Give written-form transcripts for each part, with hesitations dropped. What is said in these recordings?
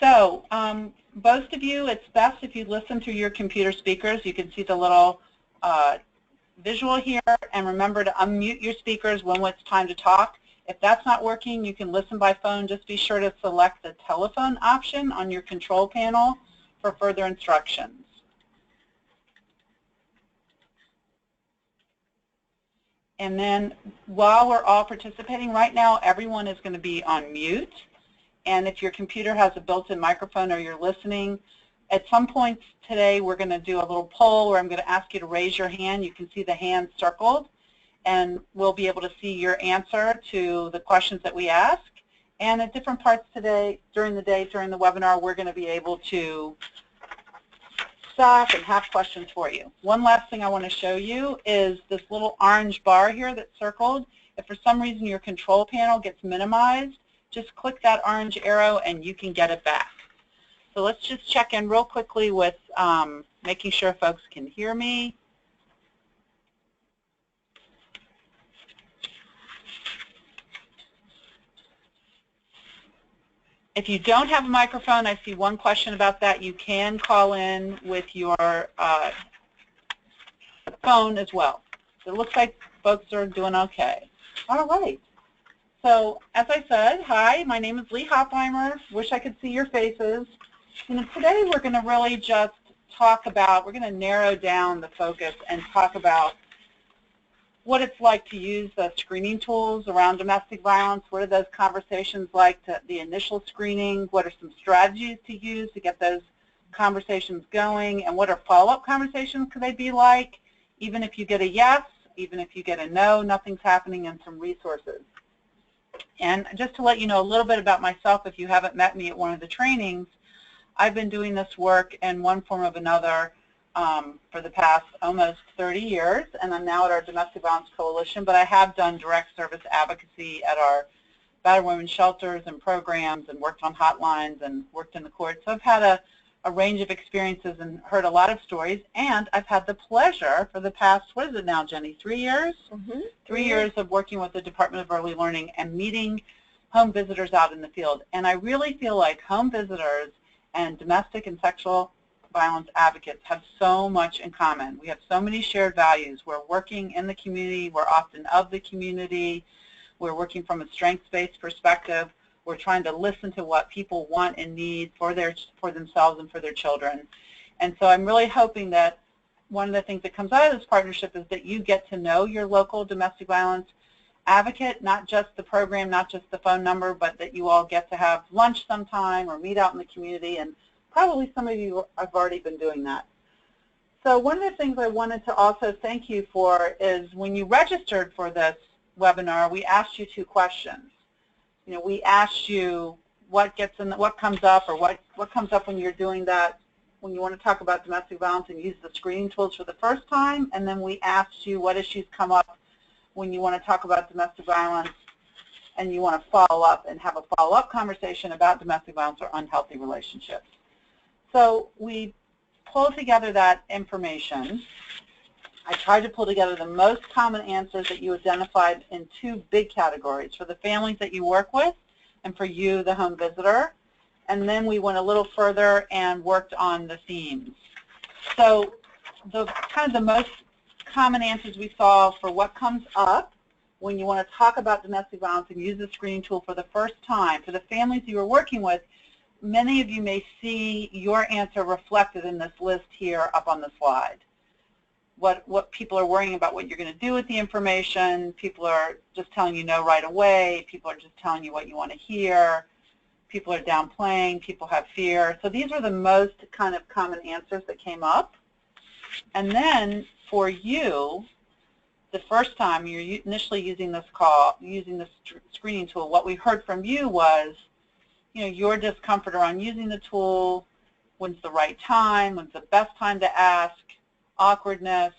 So most of you, it's best if you listen through your computer speakers. You can see the little visual here, and remember to unmute your speakers when it's time to talk. If that's not working, you can listen by phone. Just be sure to select the telephone option on your control panel for further instructions. And then while we're all participating right now, everyone is going to be on mute. And if your computer has a built-in microphone or you're listening, at some point today we're going to do a little poll where I'm going to ask you to raise your hand. You can see the hand circled, and we'll be able to see your answer to the questions that we ask. And at different parts today, during the webinar, we're going to be able to stop and have questions for you. One last thing I want to show you is this little orange bar here that's circled. If for some reason your control panel gets minimized, just click that orange arrow and you can get it back. So let's just check in real quickly with making sure folks can hear me. If you don't have a microphone, I see one question about that. You can call in with your phone as well. So it looks like folks are doing okay. All right. So as I said, hi, my name is Lee Hopheimer. Wish I could see your faces. Today we're going to really just talk about, we're going to narrow down the focus and talk about what it's like to use the screening tools around domestic violence. What are those conversations like, the initial screening? What are some strategies to use to get those conversations going? And what are follow-up conversations could they be like? Even if you get a yes, even if you get a no, nothing's happening, and some resources. And just to let you know a little bit about myself, if you haven't met me at one of the trainings, I've been doing this work in one form or another for the past almost 30 years, and I'm now at our Domestic Violence Coalition, but I have done direct service advocacy at our battered women's shelters and programs, and worked on hotlines and worked in the courts. So I've had a range of experiences and heard a lot of stories, and I've had the pleasure for the past, what is it now, Jenny, 3 years? Mm-hmm. 3 years of working with the Department of Early Learning and meeting home visitors out in the field. And I really feel like home visitors and domestic and sexual violence advocates have so much in common. We have so many shared values. We're working in the community. We're often of the community. We're working from a strengths-based perspective. We're trying to listen to what people want and need for themselves and for their children. And so I'm really hoping that one of the things that comes out of this partnership is that you get to know your local domestic violence advocate, not just the program, not just the phone number, but that you all get to have lunch sometime or meet out in the community, and probably some of you have already been doing that. So one of the things I wanted to also thank you for is when you registered for this webinar, we asked you 2 questions. You know, we asked you what comes up, or what comes up when you're doing that, when you want to talk about domestic violence and use the screening tools for the first time, and then we asked you what issues come up when you want to talk about domestic violence and you want to follow up and have a follow-up conversation about domestic violence or unhealthy relationships. So we pulled together that information. I tried to pull together the most common answers that you identified in 2 big categories, for the families that you work with and for you, the home visitor. And then we went a little further and worked on the themes. So the most common answers we saw for what comes up when you want to talk about domestic violence and use the screening tool for the first time, for the families you were working with, many of you may see your answer reflected in this list here up on the slide. What people are worrying about, what you're going to do with the information. People are just telling you no right away. People are just telling you what you want to hear. People are downplaying. People have fear. So these are the most kind of common answers that came up. And then for you, the first time you're initially using this screening tool, what we heard from you was, you know, your discomfort around using the tool, when's the right time, when's the best time to ask, awkwardness,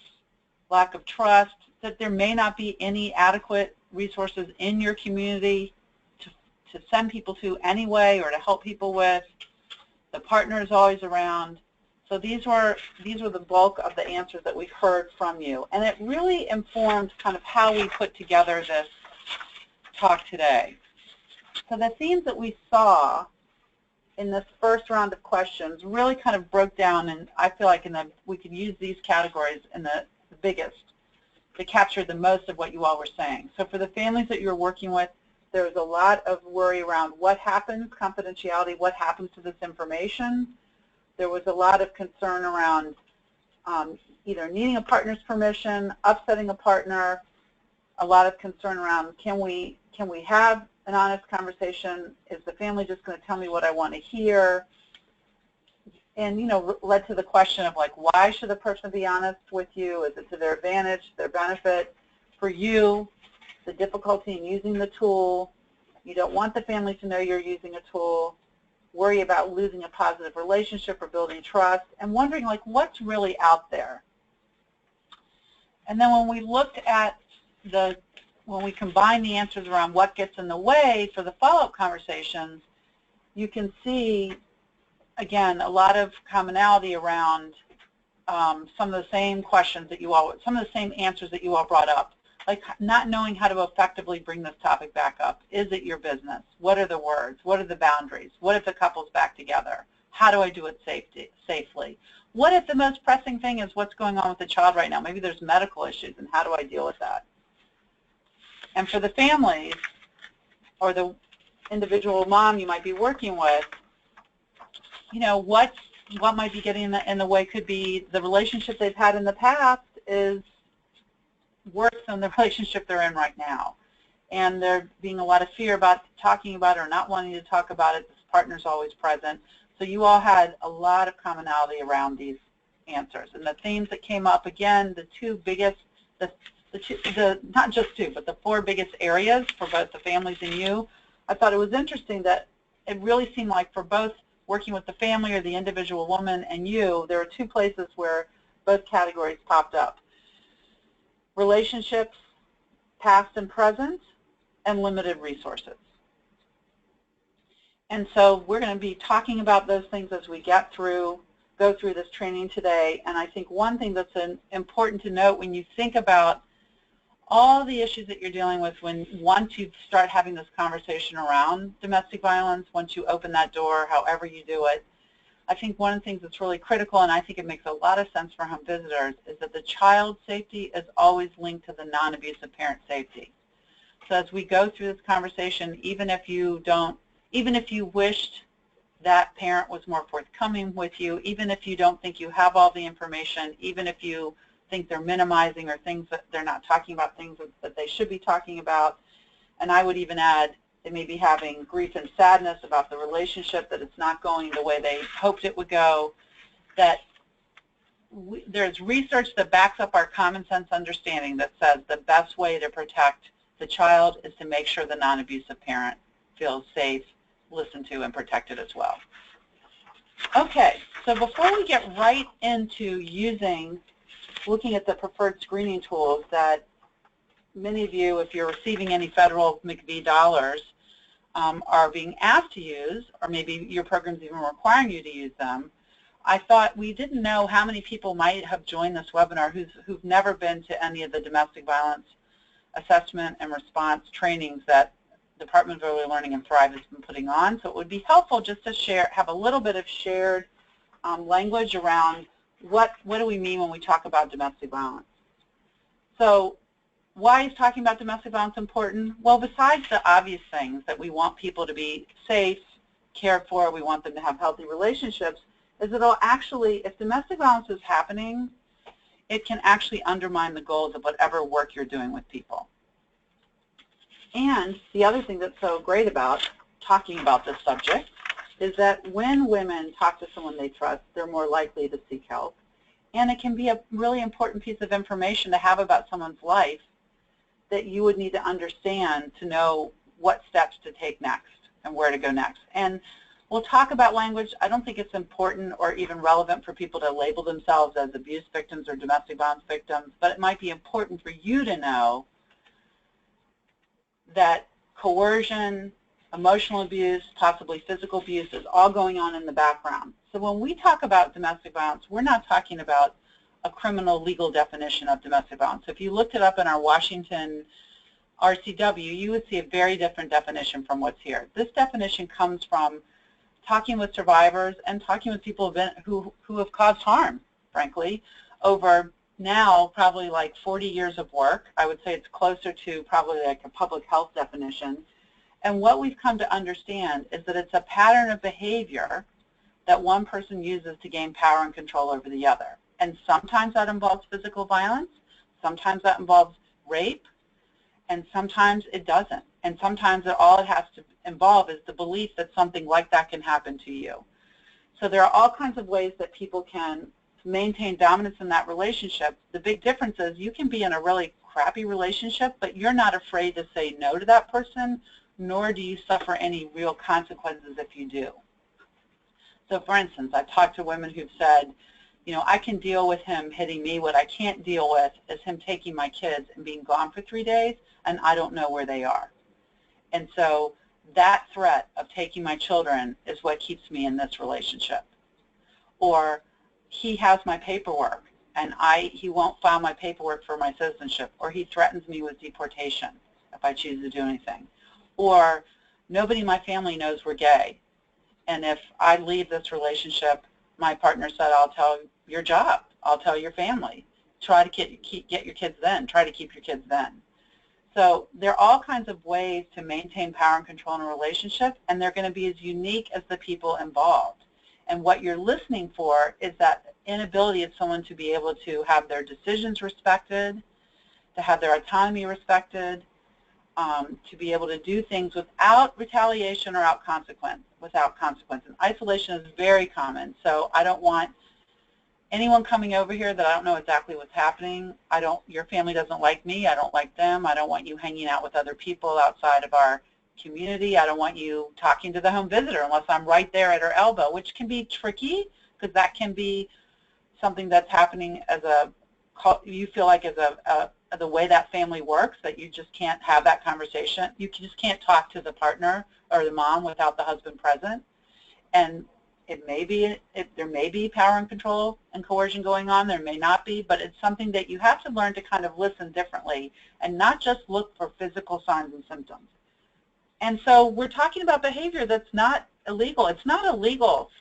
lack of trust, that there may not be any adequate resources in your community to send people to anyway or to help people with. The partner is always around. So these were the bulk of the answers that we heard from you. And it really informed kind of how we put together this talk today. So the themes that we saw in this first round of questions really kind of broke down, and I feel like we could use these categories in the biggest to capture the most of what you all were saying. So for the families that you're working with, there was a lot of worry around what happens, confidentiality, what happens to this information. There was a lot of concern around either needing a partner's permission, upsetting a partner, a lot of concern around can we have an honest conversation? Is the family just going to tell me what I want to hear? And, you know, led to the question of, like, why should a person be honest with you? Is it to their advantage, their benefit? For you, the difficulty in using the tool, you don't want the family to know you're using a tool, worry about losing a positive relationship or building trust, and wondering, like, what's really out there? And then when we looked at when we combine the answers around what gets in the way for the follow-up conversations, you can see, again, a lot of commonality around some of the same questions that some of the same answers that you all brought up, like not knowing how to effectively bring this topic back up. Is it your business? What are the words? What are the boundaries? What if the couple's back together? How do I do it safely? What if the most pressing thing is what's going on with the child right now? Maybe there's medical issues, and how do I deal with that? And for the families or the individual mom you might be working with, you know, what might be getting in the way could be the relationship they've had in the past is worse than the relationship they're in right now. And there being a lot of fear about talking about it or not wanting to talk about it. This partner's always present. So you all had a lot of commonality around these answers. And the themes that came up, again, the two biggest, not just two, but the four biggest areas for both the families and you, I thought it was interesting that it really seemed like for both working with the family or the individual woman and you, there were two places where both categories popped up. Relationships, past and present, and limited resources. And so we're going to be talking about those things as we go through this training today. And I think one thing that's important to note when you think about all the issues that you're dealing with once you start having this conversation around domestic violence, once you open that door, however you do it, I think one of the things that's really critical, and I think it makes a lot of sense for home visitors, is that the child's safety is always linked to the non-abusive parent safety. So as we go through this conversation, even if you wished that parent was more forthcoming with you, even if you don't think you have all the information, even if you think they're minimizing or things that they're not talking about, things that they should be talking about, and I would even add they may be having grief and sadness about the relationship, that it's not going the way they hoped it would go, that there's research that backs up our common sense understanding that says the best way to protect the child is to make sure the non-abusive parent feels safe, listened to, and protected as well. Okay, so before we get right into looking at the preferred screening tools that many of you, if you're receiving any federal MCV dollars, are being asked to use, or maybe your program's even requiring you to use them, I thought we didn't know how many people might have joined this webinar who've never been to any of the domestic violence assessment and response trainings that Department of Early Learning and Thrive has been putting on. So it would be helpful just to have a little bit of shared language around what do we mean when we talk about domestic violence. So why is talking about domestic violence important? Well, besides the obvious things that we want people to be safe, cared for, we want them to have healthy relationships, is it'll actually, if domestic violence is happening, it can actually undermine the goals of whatever work you're doing with people. And the other thing that's so great about talking about this subject is that when women talk to someone they trust, they're more likely to seek help. And it can be a really important piece of information to have about someone's life that you would need to understand to know what steps to take next and where to go next. And we'll talk about language. I don't think it's important or even relevant for people to label themselves as abuse victims or domestic violence victims, but it might be important for you to know that coercion, emotional abuse, possibly physical abuse is all going on in the background. So when we talk about domestic violence, we're not talking about a criminal legal definition of domestic violence. So if you looked it up in our Washington RCW, you would see a very different definition from what's here. This definition comes from talking with survivors and talking with people who have caused harm, frankly, over now probably like 40 years of work. I would say it's closer to probably like a public health definition. And what we've come to understand is that it's a pattern of behavior that one person uses to gain power and control over the other. And sometimes that involves physical violence, sometimes that involves rape, and sometimes it doesn't. And sometimes all it has to involve is the belief that something like that can happen to you. So there are all kinds of ways that people can maintain dominance in that relationship. The big difference is you can be in a really crappy relationship, but you're not afraid to say no to that person, nor do you suffer any real consequences if you do. So for instance, I've talked to women who've said, you know, I can deal with him hitting me. What I can't deal with is him taking my kids and being gone for 3 days, and I don't know where they are. And so that threat of taking my children is what keeps me in this relationship. Or he has my paperwork, and he won't file my paperwork for my citizenship, or he threatens me with deportation if I choose to do anything. Or nobody in my family knows we're gay, and if I leave this relationship, my partner said, I'll tell your job, I'll tell your family. Try to get your kids then. Try to keep your kids then. So there are all kinds of ways to maintain power and control in a relationship, and they're going to be as unique as the people involved. And what you're listening for is that inability of someone to be able to have their decisions respected, to have their autonomy respected, to be able to do things without retaliation or without consequence. And isolation is very common, so I don't want anyone coming over here that I don't know exactly what's happening. Your family doesn't like me, I don't like them, I don't want you hanging out with other people outside of our community, I don't want you talking to the home visitor unless I'm right there at her elbow, which can be tricky because that can be something that's happening as you feel like as the way that family works, that you just can't have that conversation. You just can't talk to the partner or the mom without the husband present. And there may be power and control and coercion going on, there may not be, but it's something that you have to learn to kind of listen differently and not just look for physical signs and symptoms. And so we're talking about behavior that's not illegal. It's not illegal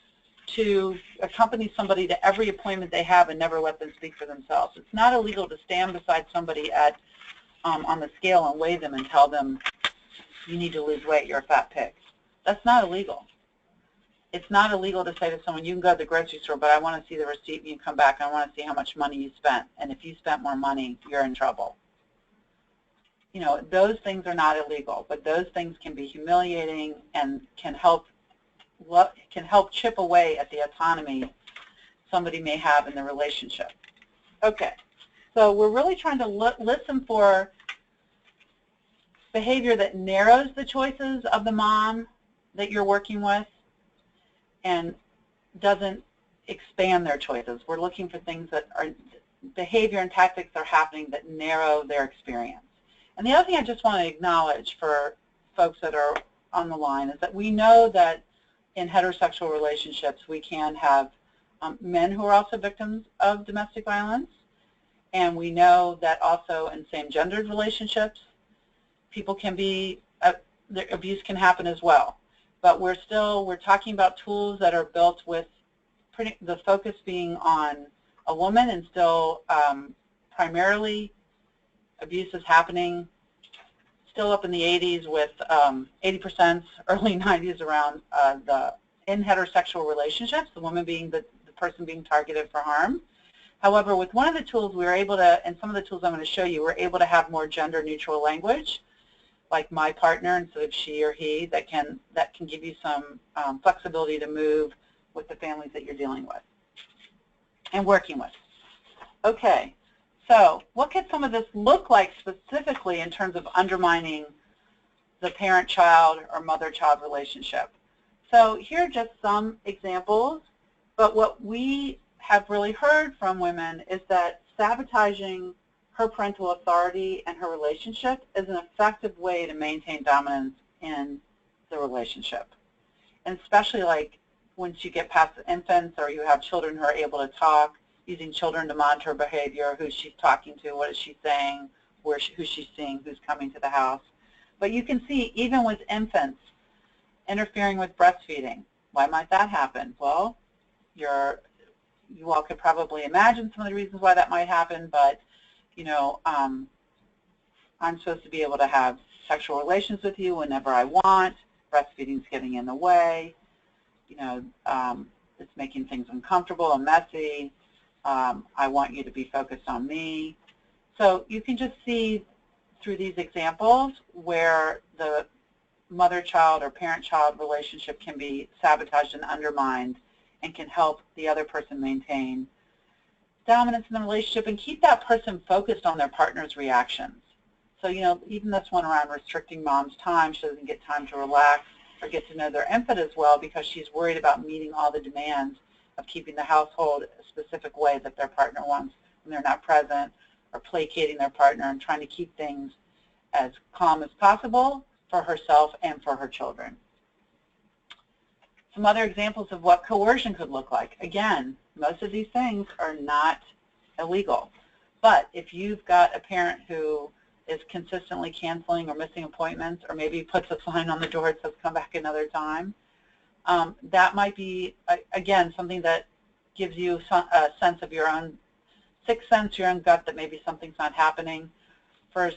to accompany somebody to every appointment they have and never let them speak for themselves. It's not illegal to stand beside somebody on the scale and weigh them and tell them, you need to lose weight, you're a fat pig. That's not illegal. It's not illegal to say to someone, you can go to the grocery store, but I want to see the receipt when you come back, and I want to see how much money you spent. And if you spent more money, you're in trouble. You know, those things are not illegal, but those things can be humiliating and can help chip away at the autonomy somebody may have in the relationship. Okay, so we're really trying to listen for behavior that narrows the choices of the mom that you're working with and doesn't expand their choices. We're looking for things that are behavior and tactics that are happening that narrow their experience. And the other thing I just want to acknowledge for folks that are on the line is that we know that in heterosexual relationships we can have men who are also victims of domestic violence, and we know that also in same-gendered relationships people can be, abuse can happen as well. But we're talking about tools that are built with the focus being on a woman, and still primarily abuse is happening still up in the 80s with 80%, early 90s around in heterosexual relationships, the woman being the person being targeted for harm. However, with one of the tools we were able to, and some of the tools I'm going to show you, we're able to have more gender neutral language, like my partner instead of she or he, that can give you some flexibility to move with the families that you're dealing with and working with. Okay, so what could some of this look like specifically in terms of undermining the parent-child or mother-child relationship? So here are just some examples, but what we have really heard from women is that sabotaging her parental authority and her relationship is an effective way to maintain dominance in the relationship. And especially like once you get past the infants or you have children who are able to talk, using children to monitor behavior, who she's talking to, what is she saying, who she's seeing, who's coming to the house. But you can see even with infants, interfering with breastfeeding, Why might that happen? Well, you all could probably imagine some of the reasons why that might happen, but, you know, I'm supposed to be able to have sexual relations with you whenever I want. Breastfeeding's getting in the way. You know, it's making things uncomfortable and messy. I want you to be focused on me. So you can just see through these examples where the mother-child or parent-child relationship can be sabotaged and undermined and can help the other person maintain dominance in the relationship and keep that person focused on their partner's reactions. So, you know, even this one around restricting mom's time, she doesn't get time to relax or get to know their infant as well because she's worried about meeting all the demands of keeping the household a specific way that their partner wants when they're not present, or placating their partner and trying to keep things as calm as possible for herself and for her children. Some other examples of what coercion could look like. Again, most of these things are not illegal. But if you've got a parent who is consistently canceling or missing appointments, or maybe puts a sign on the door that says come back another time, that might be, again, something that gives you a sense of your own sixth sense, your own gut, that maybe something's not happening, or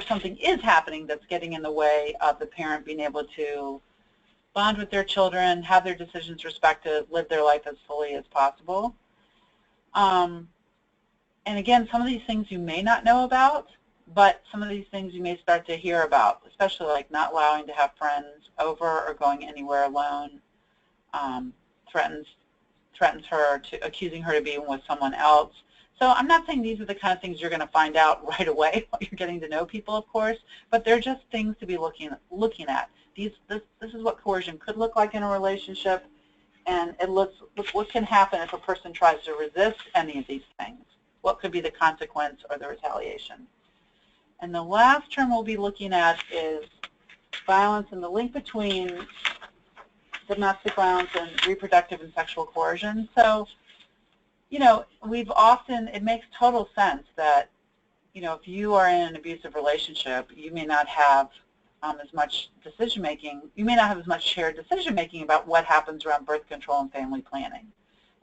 something is happening that's getting in the way of the parent being able to bond with their children, have their decisions respected, live their life as fully as possible. And again, some of these things you may not know about, but some of these things you may start to hear about, especially like not allowing to have friends over or going anywhere alone, threatens her, accusing her to be with someone else. So I'm not saying these are the kind of things you're going to find out right away while you're getting to know people, of course, but they're just things to be looking at. This is what coercion could look like in a relationship, and it looks what can happen if a person tries to resist any of these things. What could be the consequence or the retaliation? And the last term we'll be looking at is violence and the link between domestic violence and reproductive and sexual coercion. So, you know, it makes total sense that, you know, if you are in an abusive relationship, you may not have as much decision-making, you may not have as much shared decision-making about what happens around birth control and family planning.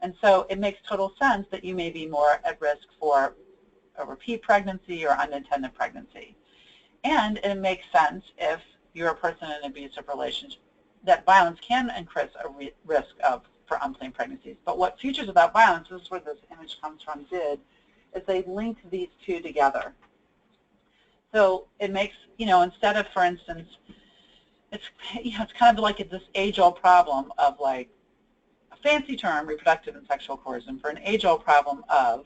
And so it makes total sense that you may be more at risk for a repeat pregnancy or unintended pregnancy. And it makes sense if you're a person in an abusive relationship that violence can increase a risk for unplanned pregnancies. But what Futures Without Violence, this is where this image comes from, did, is they linked these two together. So it makes, you know, instead of, for instance, it's kind of like this age-old problem of like a fancy term, reproductive and sexual coercion, for an age-old problem of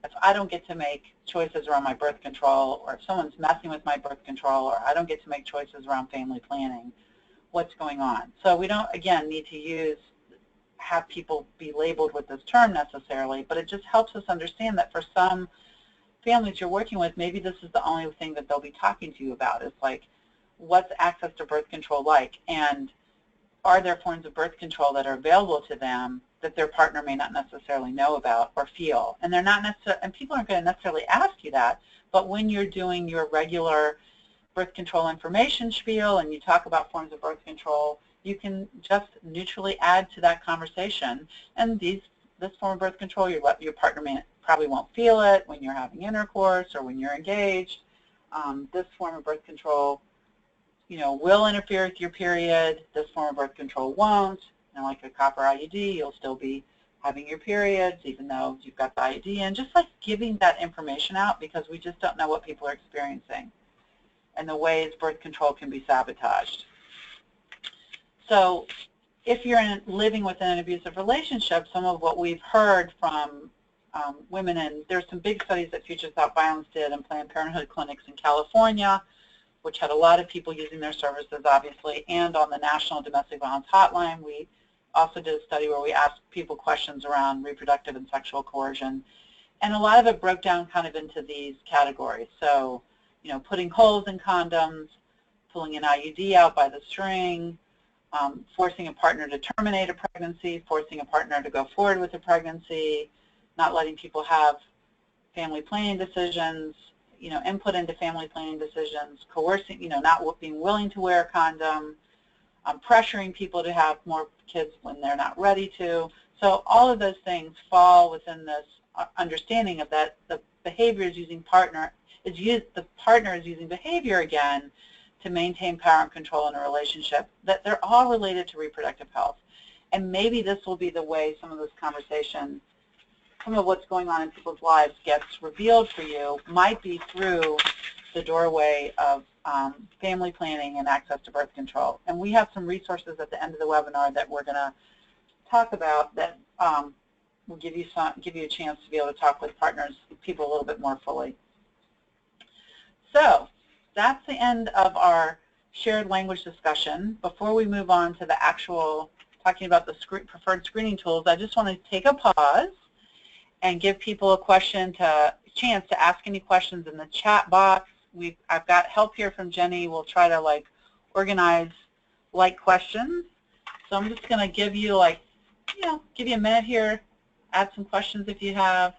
if I don't get to make choices around my birth control, or if someone's messing with my birth control, or I don't get to make choices around family planning, what's going on? So we don't, again, need to have people be labeled with this term necessarily, but it just helps us understand that for some families you're working with, maybe this is the only thing that they'll be talking to you about. It's like, what's access to birth control like? And are there forms of birth control that are available to them that their partner may not necessarily know about or feel? And they're not necessarily, and people aren't going to necessarily ask you that, but when you're doing your regular birth control information spiel and you talk about forms of birth control, you can just neutrally add to that conversation. And this form of birth control, your partner probably won't feel it when you're having intercourse or when you're engaged. This form of birth control, you know, will interfere with your period. This form of birth control won't. You know, like a copper IUD, you'll still be having your periods even though you've got the IUD in. Just like giving that information out, because we just don't know what people are experiencing and the ways birth control can be sabotaged. So if you're living within an abusive relationship, some of what we've heard from women, and there's some big studies that Futures Without Violence did in Planned Parenthood clinics in California, which had a lot of people using their services, obviously, and on the National Domestic Violence Hotline. We also did a study where we asked people questions around reproductive and sexual coercion, and a lot of it broke down kind of into these categories. So, you know, putting holes in condoms, pulling an IUD out by the string, forcing a partner to terminate a pregnancy, forcing a partner to go forward with a pregnancy, not letting people have family planning decisions, you know, input into family planning decisions, coercing, you know, not being willing to wear a condom, pressuring people to have more kids when they're not ready to. So all of those things fall within this understanding of that the behavior is using the partner is using behavior again to maintain power and control in a relationship, that they're all related to reproductive health. And maybe this will be the way some of this conversation, some of what's going on in people's lives gets revealed for you, might be through the doorway of family planning and access to birth control. And we have some resources at the end of the webinar that we're going to talk about that will give you a chance to be able to talk with people a little bit more fully. So that's the end of our shared language discussion. Before we move on to the actual talking about the preferred screening tools, I just want to take a pause and give people a chance to ask any questions in the chat box. I've got help here from Jenny. We'll try to organize questions. So I'm just going to give you give you a minute here, add some questions if you have.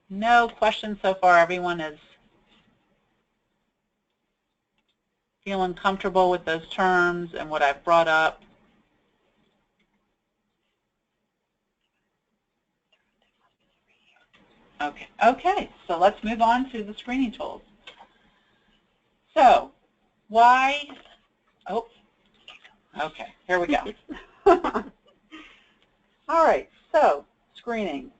No questions so far. Everyone is feeling comfortable with those terms and what I've brought up. Okay, so let's move on to the screening tools. So, why, okay, here we go. All right, so screening.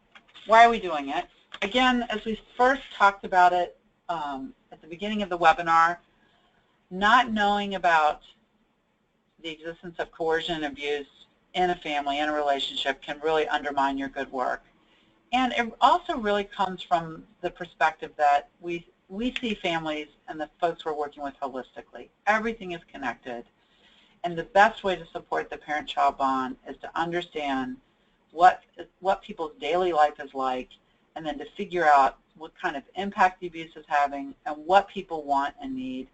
Why are we doing it? Again, as we first talked about it at the beginning of the webinar, not knowing about the existence of coercion and abuse in a family, in a relationship, can really undermine your good work. And it also really comes from the perspective that we see families and the folks we're working with holistically. Everything is connected. And the best way to support the parent-child bond is to understand what people's daily life is like, and then to figure out what kind of impact the abuse is having and what people want and need.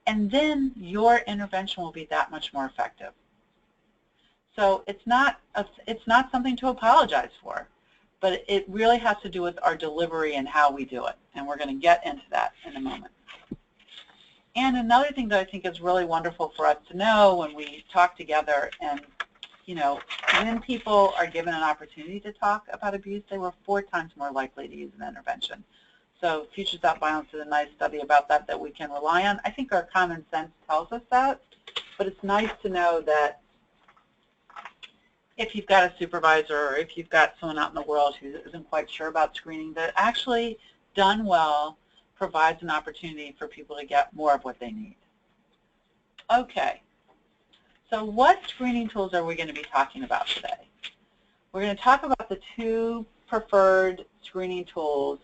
And then your intervention will be that much more effective. So it's not something to apologize for, but it really has to do with our delivery and how we do it. And we're going to get into that in a moment. And another thing that I think is really wonderful for us to know when we talk together, and when people are given an opportunity to talk about abuse, they were 4 times more likely to use an intervention. So Futures Without Violence did a nice study about that we can rely on. I think our common sense tells us that, but it's nice to know that if you've got a supervisor or if you've got someone out in the world who isn't quite sure about screening, that actually done well provides an opportunity for people to get more of what they need. Okay, so what screening tools are we going to be talking about today? We're going to talk about the 2 preferred screening tools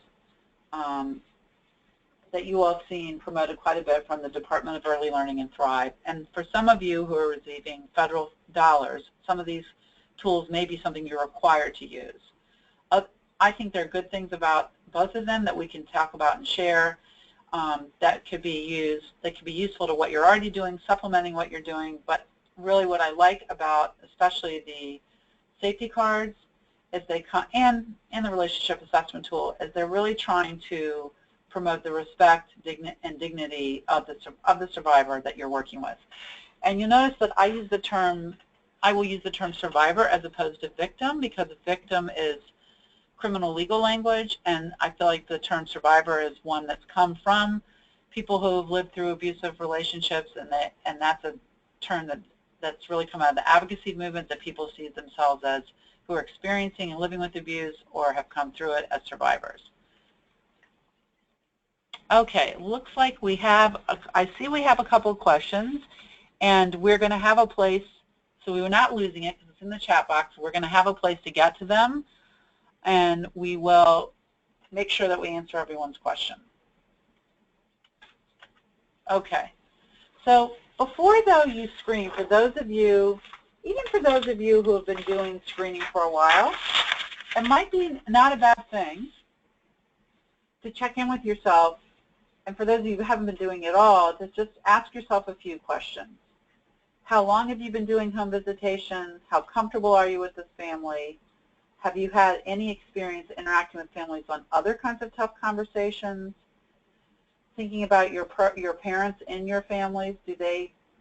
that you all have seen promoted quite a bit from the Department of Early Learning and Thrive. And for some of you who are receiving federal dollars, some of these tools may be something you're required to use. I think there are good things about both of them that we can talk about and share that could be useful to what you're already doing, supplementing what you're doing. But really what I like about especially the safety cards is and the relationship assessment tool is they're really trying to promote the respect and dignity of the survivor that you're working with. And you'll notice that I will use the term survivor as opposed to victim, because victim is criminal legal language, and I feel like the term survivor is one that's come from people who have lived through abusive relationships, and that's a term that's really come out of the advocacy movement, that people see themselves as who are experiencing and living with abuse or have come through it as survivors. Okay, looks like I see we have a couple of questions, and we're going to have a place, so we're not losing it because it's in the chat box. We're going to have a place to get to them, and we will make sure that we answer everyone's question. Okay, so before though you screen, for those of you, even for those of you who have been doing screening for a while, it might be not a bad thing to check in with yourself, and for those of you who haven't been doing it at all, to just ask yourself a few questions. How long have you been doing home visitations? How comfortable are you with this family? Have you had any experience interacting with families on other kinds of tough conversations? Thinking about your parents in your families,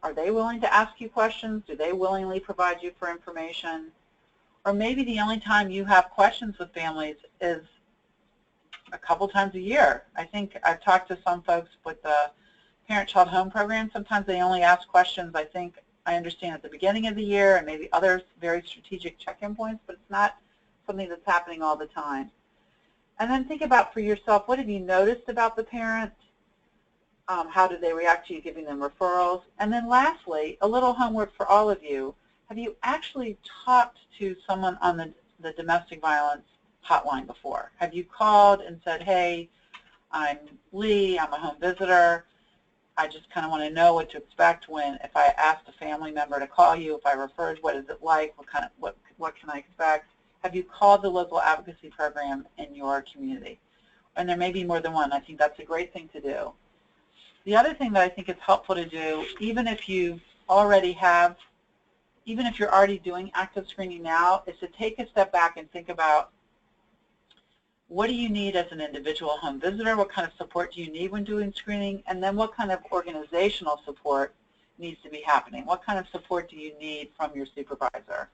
are they willing to ask you questions? Do they willingly provide you for information? Or maybe the only time you have questions with families is a couple times a year. I think I've talked to some folks with the Parent-Child Home program. Sometimes they only ask questions, I think, I understand, at the beginning of the year, and maybe others very strategic check-in points, but it's not something that's happening all the time. And then think about for yourself, what have you noticed about the parent? How do they react to you giving them referrals? And then lastly, a little homework for all of you. Have you actually talked to someone on the domestic violence hotline before? Have you called and said, hey, I'm Lee, I'm a home visitor. I just kind of want to know what to expect if I asked a family member to call you, if I referred, what is it like, what can I expect? Have you called the local advocacy program in your community? And there may be more than one. I think that's a great thing to do. The other thing that I think is helpful to do, even if you're already doing active screening now, is to take a step back and think about, what do you need as an individual home visitor? What kind of support do you need when doing screening? And then what kind of organizational support needs to be happening? What kind of support do you need from your supervisor?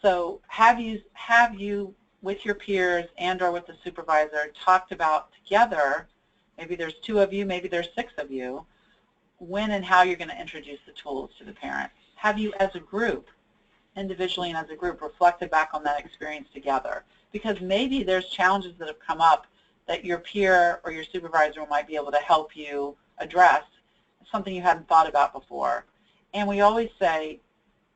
So have you with your peers and or with the supervisor talked about together, maybe there's 2 of you, maybe there's 6 of you, when and how you're going to introduce the tools to the parent? Have you as a group, individually and as a group, reflected back on that experience together? Because maybe there's challenges that have come up that your peer or your supervisor might be able to help you address, something you hadn't thought about before. And we always say,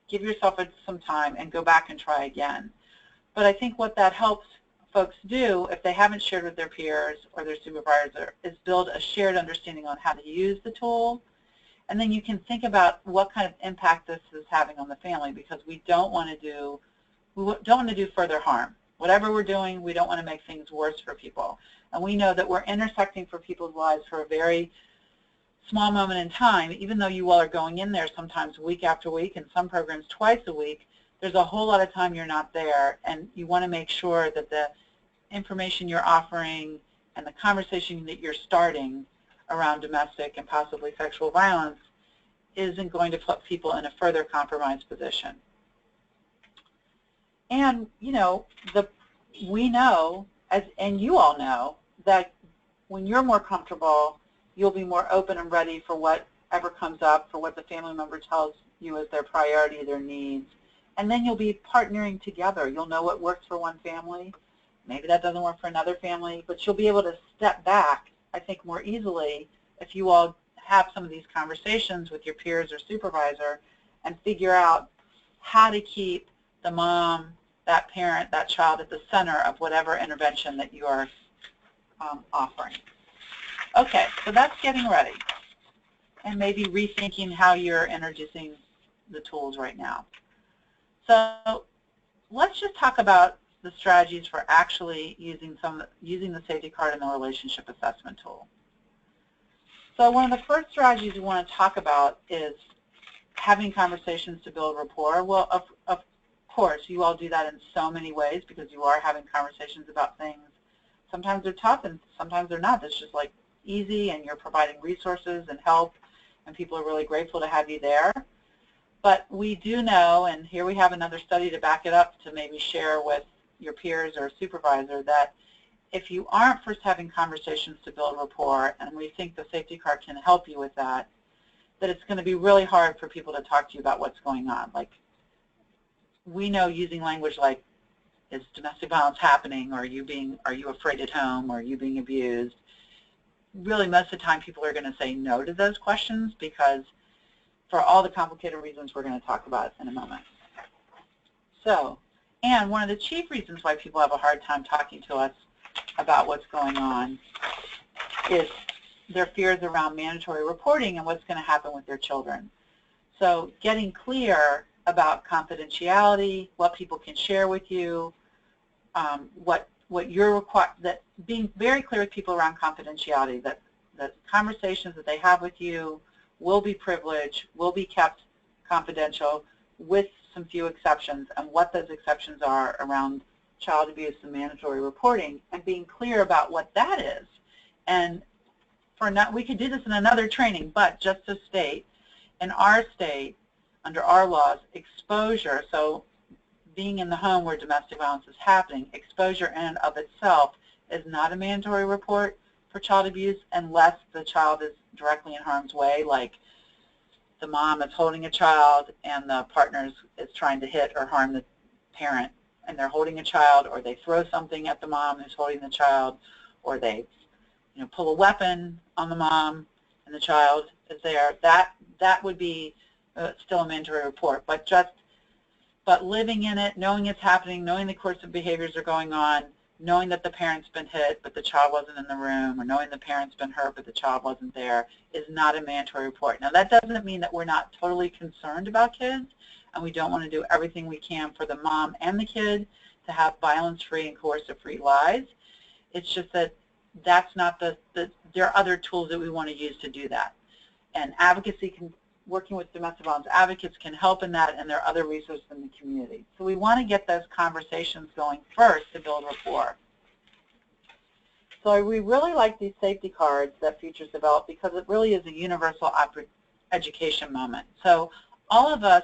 give yourself some time and go back and try again. But I think what that helps folks do, if they haven't shared with their peers or their supervisor, is build a shared understanding on how to use the tool. And then you can think about what kind of impact this is having on the family, because we don't want to do further harm. Whatever we're doing, we don't want to make things worse for people. And we know that we're intersecting for people's lives for a very small moment in time. Even though you all are going in there sometimes week after week, and some programs twice a week, there's a whole lot of time you're not there, and you want to make sure that the information you're offering and the conversation that you're starting around domestic and possibly sexual violence isn't going to put people in a further compromised position. And, you know, we know, and you all know, that when you're more comfortable, you'll be more open and ready for whatever comes up, for what the family member tells you as their priority, their needs. And then you'll be partnering together. You'll know what works for one family. Maybe that doesn't work for another family, but you'll be able to step back, I think, more easily if you all have some of these conversations with your peers or supervisor and figure out how to keep the mom, that parent, that child at the center of whatever intervention that you are offering. Okay, so that's getting ready and maybe rethinking how you're introducing the tools right now. So let's just talk about the strategies for actually using the safety card and the relationship assessment tool. So one of the first strategies we want to talk about is having conversations to build rapport. Well, of course, you all do that in so many ways because you are having conversations about things. Sometimes they're tough and sometimes they're not. It's just like easy, and you're providing resources and help, and people are really grateful to have you there. But we do know, and here we have another study to back it up to maybe share with your peers or supervisor, that if you aren't first having conversations to build rapport, and we think the safety card can help you with that, that it's going to be really hard for people to talk to you about what's going on. Like, we know using language like, is domestic violence happening, or are you afraid at home, or are you being abused? Really, most of the time people are going to say no to those questions because for all the complicated reasons we're going to talk about in a moment. So, and one of the chief reasons why people have a hard time talking to us about what's going on is their fears around mandatory reporting and what's going to happen with their children. So getting clear about confidentiality, what people can share with you, what you're required, that being very clear with people around confidentiality, that the conversations that they have with you will be privileged, will be kept confidential with some few exceptions, and what those exceptions are around child abuse and mandatory reporting and being clear about what that is. And we could do this in another training, but just to state, in our state, under our laws, exposure, so being in the home where domestic violence is happening, exposure in and of itself is not a mandatory report for child abuse unless the child is directly in harm's way, like the mom is holding a child and the partner is trying to hit or harm the parent, and they're holding a child, or they throw something at the mom who's holding the child, or they pull a weapon on the mom and the child is there. That would be still a mandatory report. But living in it, knowing it's happening, knowing the course of behaviors are going on, knowing that the parent's been hit but the child wasn't in the room, or knowing the parent's been hurt but the child wasn't there, is not a mandatory report. Now that doesn't mean that we're not totally concerned about kids and we don't want to do everything we can for the mom and the kid to have violence-free and coercive-free lives. It's just that that's not there are other tools that we want to use to do that. And advocacy working with domestic violence advocates can help in that, and there are other resources in the community. So we want to get those conversations going first to build rapport. So we really like these safety cards that Futures developed because it really is a universal education moment. So all of us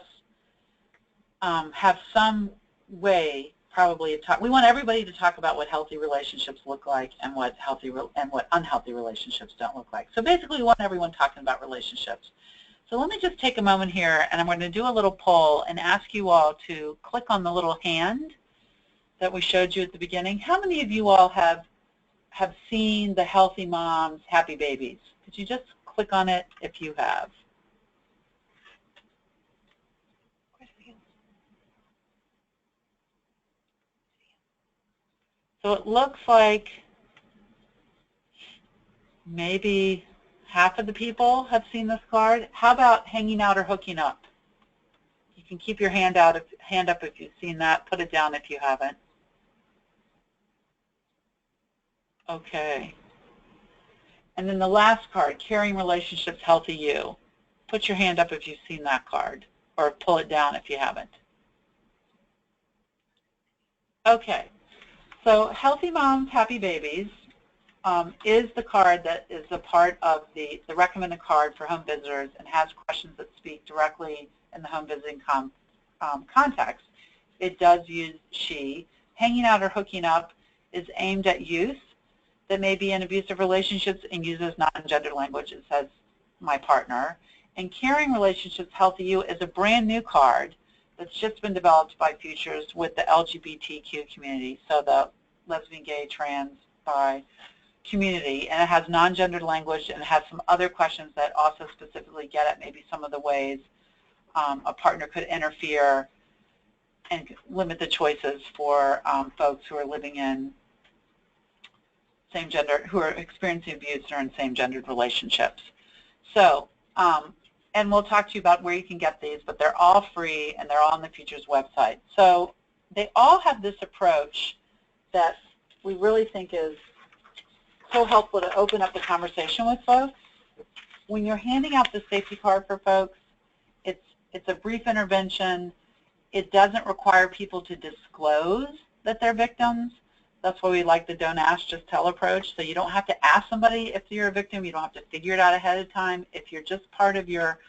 have some way probably of we want everybody to talk about what healthy relationships look like and what unhealthy relationships don't look like. So basically we want everyone talking about relationships. So let me just take a moment here, and I'm going to do a little poll and ask you all to click on the little hand that we showed you at the beginning. How many of you all have seen the Healthy Moms, Happy Babies? Could you just click on it if you have? So it looks like maybe half of the people have seen this card. How about hanging out or hooking up? You can keep your hand up if you've seen that. Put it down if you haven't. Okay. And then the last card, Caring Relationships, Healthy You. Put your hand up if you've seen that card, or pull it down if you haven't. Okay. So Healthy Moms, Happy Babies is the card that is a part of the recommended card for home visitors and has questions that speak directly in the home visiting context. It does use she. Hanging out or hooking up is aimed at youth that may be in abusive relationships and uses non-gendered language. It says my partner. And Caring Relationships, Healthy You is a brand new card that's just been developed by Futures with the LGBTQ community, so the lesbian, gay, trans, bi community, and it has non-gendered language and it has some other questions that also specifically get at maybe some of the ways a partner could interfere and limit the choices for folks who are living in same-gender, who are experiencing abuse or in same-gendered relationships. So, and we'll talk to you about where you can get these, but they're all free and they're all on the Futures website. So they all have this approach that we really think is so helpful to open up the conversation with folks. When you're handing out the safety card for folks, it's a brief intervention. It doesn't require people to disclose that they're victims. That's why we like the don't ask, just tell approach. So you don't have to ask somebody if you're a victim. You don't have to figure it out ahead of time. If you're just part of your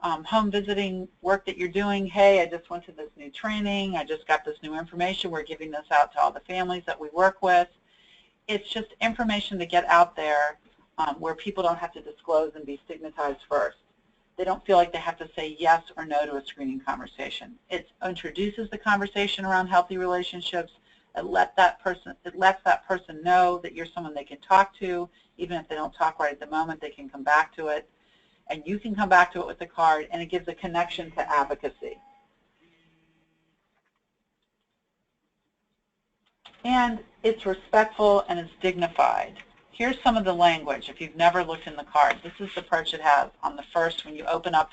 home visiting work that you're doing, hey, I just went to this new training. I just got this new information. We're giving this out to all the families that we work with. It's just information to get out there where people don't have to disclose and be stigmatized first. They don't feel like they have to say yes or no to a screening conversation. It introduces the conversation around healthy relationships. It lets that person know that you're someone they can talk to. Even if they don't talk right at the moment, they can come back to it. And you can come back to it with the card, and it gives a connection to advocacy. And it's respectful and it's dignified. Here's some of the language. If you've never looked in the card, this is the approach it has. On the first, when you open up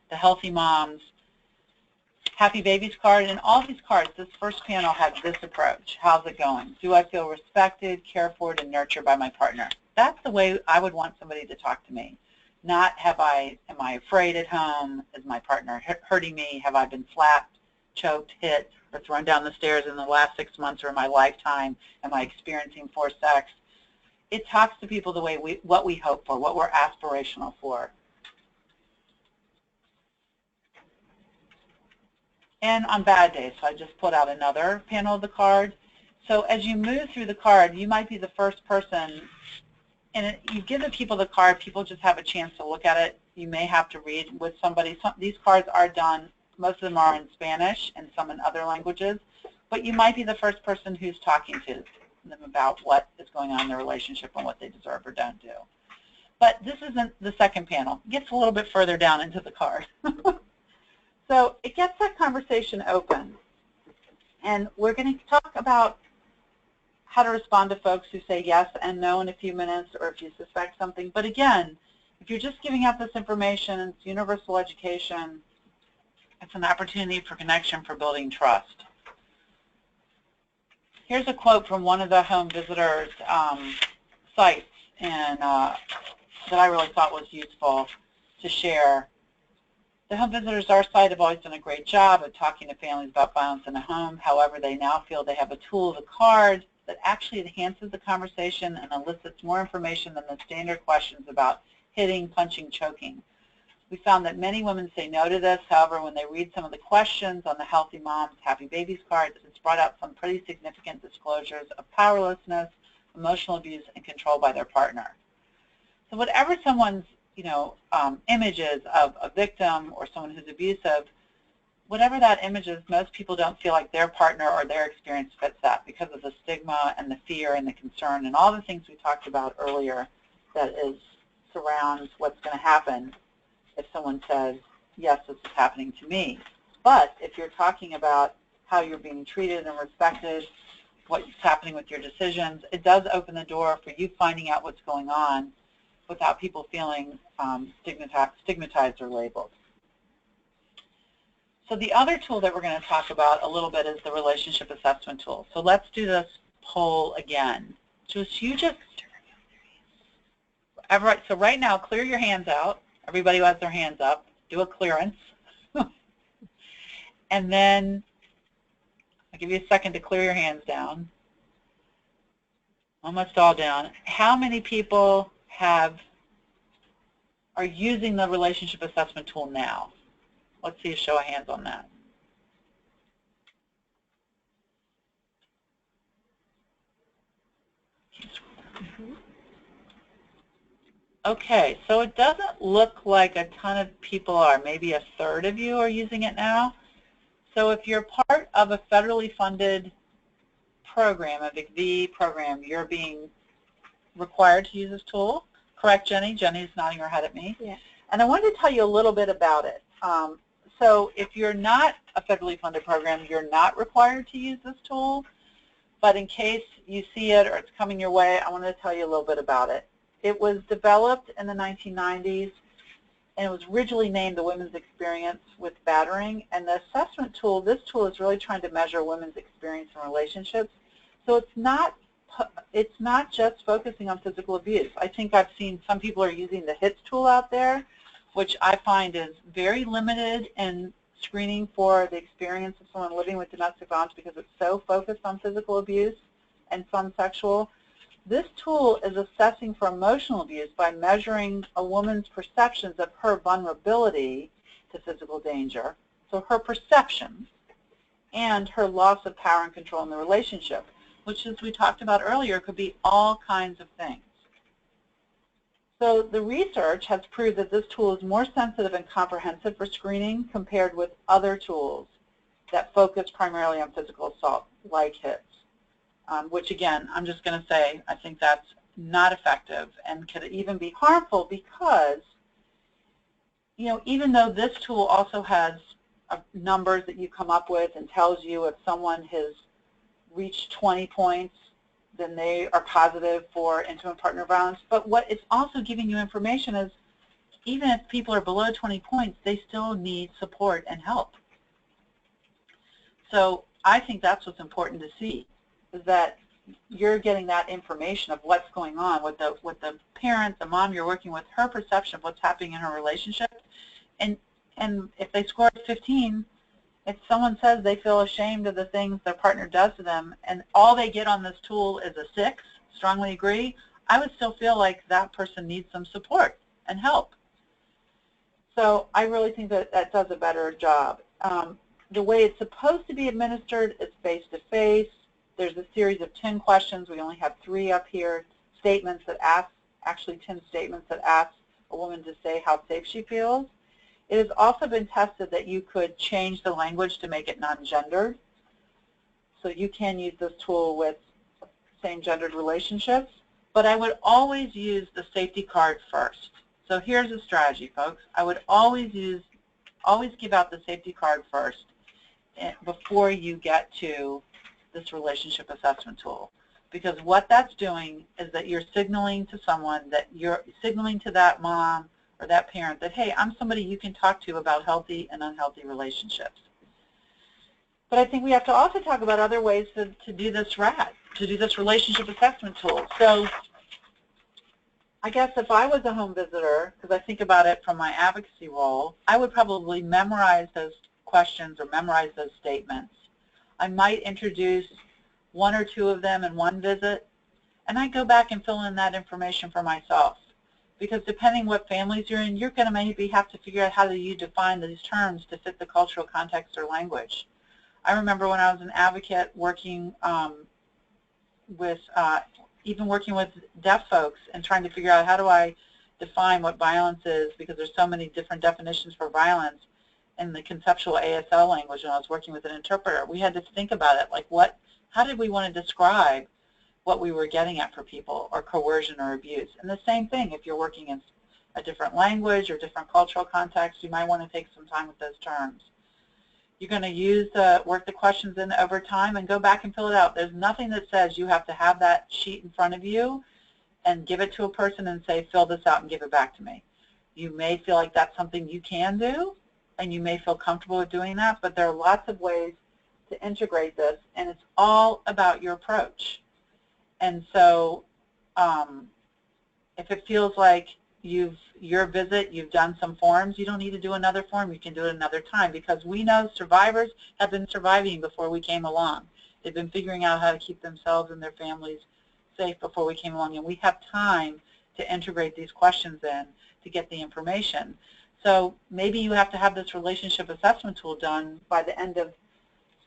the Healthy Moms, Happy Babies card, and all these cards, this first panel has this approach. How's it going? Do I feel respected, cared for, and nurtured by my partner? That's the way I would want somebody to talk to me. Not am I afraid at home? Is my partner hurting me? Have I been slapped? choked, hit, or thrown down the stairs in the last 6 months or in my lifetime. Am I experiencing forced sex? It talks to people the way what we hope for, what we're aspirational for. And on bad days, so I just put out another panel of the card. So as you move through the card, you might be the first person, and you give the people the card, people just have a chance to look at it. You may have to read with somebody. These cards are done, most of them are in Spanish and some in other languages, but you might be the first person who's talking to them about what is going on in their relationship and what they deserve or don't do. But this isn't the second panel. It gets a little bit further down into the card. So it gets that conversation open. And we're going to talk about how to respond to folks who say yes and no in a few minutes, or if you suspect something. But again, if you're just giving out this information, it's universal education, it's an opportunity for connection, for building trust. Here's a quote from one of the home visitors' sites that I really thought was useful to share. The Home Visitors, our site, have always done a great job of talking to families about violence in the home. However, they now feel they have a tool, the card, that actually enhances the conversation and elicits more information than the standard questions about hitting, punching, choking. We found that many women say no to this. However, when they read some of the questions on the Healthy Moms, Happy Babies card, it's brought out some pretty significant disclosures of powerlessness, emotional abuse, and control by their partner. So whatever someone's image is of a victim or someone who's abusive, whatever that image is, most people don't feel like their partner or their experience fits that because of the stigma and the fear and the concern and all the things we talked about earlier that surrounds what's going to happen if someone says, yes, this is happening to me. But if you're talking about how you're being treated and respected, what's happening with your decisions, it does open the door for you finding out what's going on without people feeling stigmatized or labeled. So the other tool that we're going to talk about a little bit is the relationship assessment tool. So let's do this poll again. Just so right now, clear your hands out. Everybody who has their hands up, do a clearance. And then I'll give you a second to clear your hands down. Almost all down. How many people are using the relationship assessment tool now? Let's see a show of hands on that. Okay, so it doesn't look like a ton of people are. Maybe a third of you are using it now. So if you're part of a federally funded program, a VIC-V program, you're being required to use this tool. Correct, Jenny? Jenny's nodding her head at me. Yeah. And I wanted to tell you a little bit about it. So if you're not a federally funded program, you're not required to use this tool. But in case you see it or it's coming your way, I wanted to tell you a little bit about it. It was developed in the 1990s, and it was originally named the Women's Experience with Battering. And the assessment tool, this tool is really trying to measure women's experience in relationships. So it's not just focusing on physical abuse. I think I've seen some people are using the HITS tool out there, which I find is very limited in screening for the experience of someone living with domestic violence because it's so focused on physical abuse and some sexual. This tool is assessing for emotional abuse by measuring a woman's perceptions of her vulnerability to physical danger, so her perceptions, and her loss of power and control in the relationship, which, as we talked about earlier, could be all kinds of things. So the research has proved that this tool is more sensitive and comprehensive for screening compared with other tools that focus primarily on physical assault, like HITS, which, again, I'm just going to say I think that's not effective and could even be harmful because, even though this tool also has numbers that you come up with and tells you if someone has reached 20 points, then they are positive for intimate partner violence. But what it's also giving you information is even if people are below 20 points, they still need support and help. So I think that's what's important to see, is that you're getting that information of what's going on with the parent, the mom you're working with, her perception of what's happening in her relationship. And if they score 15, if someone says they feel ashamed of the things their partner does to them and all they get on this tool is a 6, strongly agree, I would still feel like that person needs some support and help. So I really think that that does a better job. The way it's supposed to be administered is face-to-face. There's a series of 10 questions. We only have 3 up here. Statements that ask, actually 10 statements that ask a woman to say how safe she feels. It has also been tested that you could change the language to make it non-gendered. So you can use this tool with same-gendered relationships. But I would always use the safety card first. So here's a strategy, folks. I would always give out the safety card first before you get to this relationship assessment tool. Because what that's doing is that you're signaling to someone, that you're signaling to that mom or that parent that, hey, I'm somebody you can talk to about healthy and unhealthy relationships. But I think we have to also talk about other ways to do this RAT, to do this relationship assessment tool. So I guess if I was a home visitor, because I think about it from my advocacy role, I would probably memorize those questions or memorize those statements. I might introduce 1 or 2 of them in one visit, and I go back and fill in that information for myself. Because depending what families you're in, you're going to maybe have to figure out how do you define these terms to fit the cultural context or language. I remember when I was an advocate working even working with deaf folks and trying to figure out how do I define what violence is, because there's so many different definitions for violence in the conceptual ASL language. When I was working with an interpreter, we had to think about it, like how did we want to describe what we were getting at for people, or coercion or abuse. And the same thing, if you're working in a different language or different cultural context, you might want to take some time with those terms. You're going to work the questions in over time and go back and fill it out. There's nothing that says you have to have that sheet in front of you and give it to a person and say, fill this out and give it back to me. You may feel like that's something you can do, and you may feel comfortable with doing that, but there are lots of ways to integrate this, and it's all about your approach. And so if it feels like your visit, you've done some forms, you don't need to do another form. You can do it another time, because we know survivors have been surviving before we came along. They've been figuring out how to keep themselves and their families safe before we came along, and we have time to integrate these questions in to get the information. So maybe you have to have this relationship assessment tool done by the end of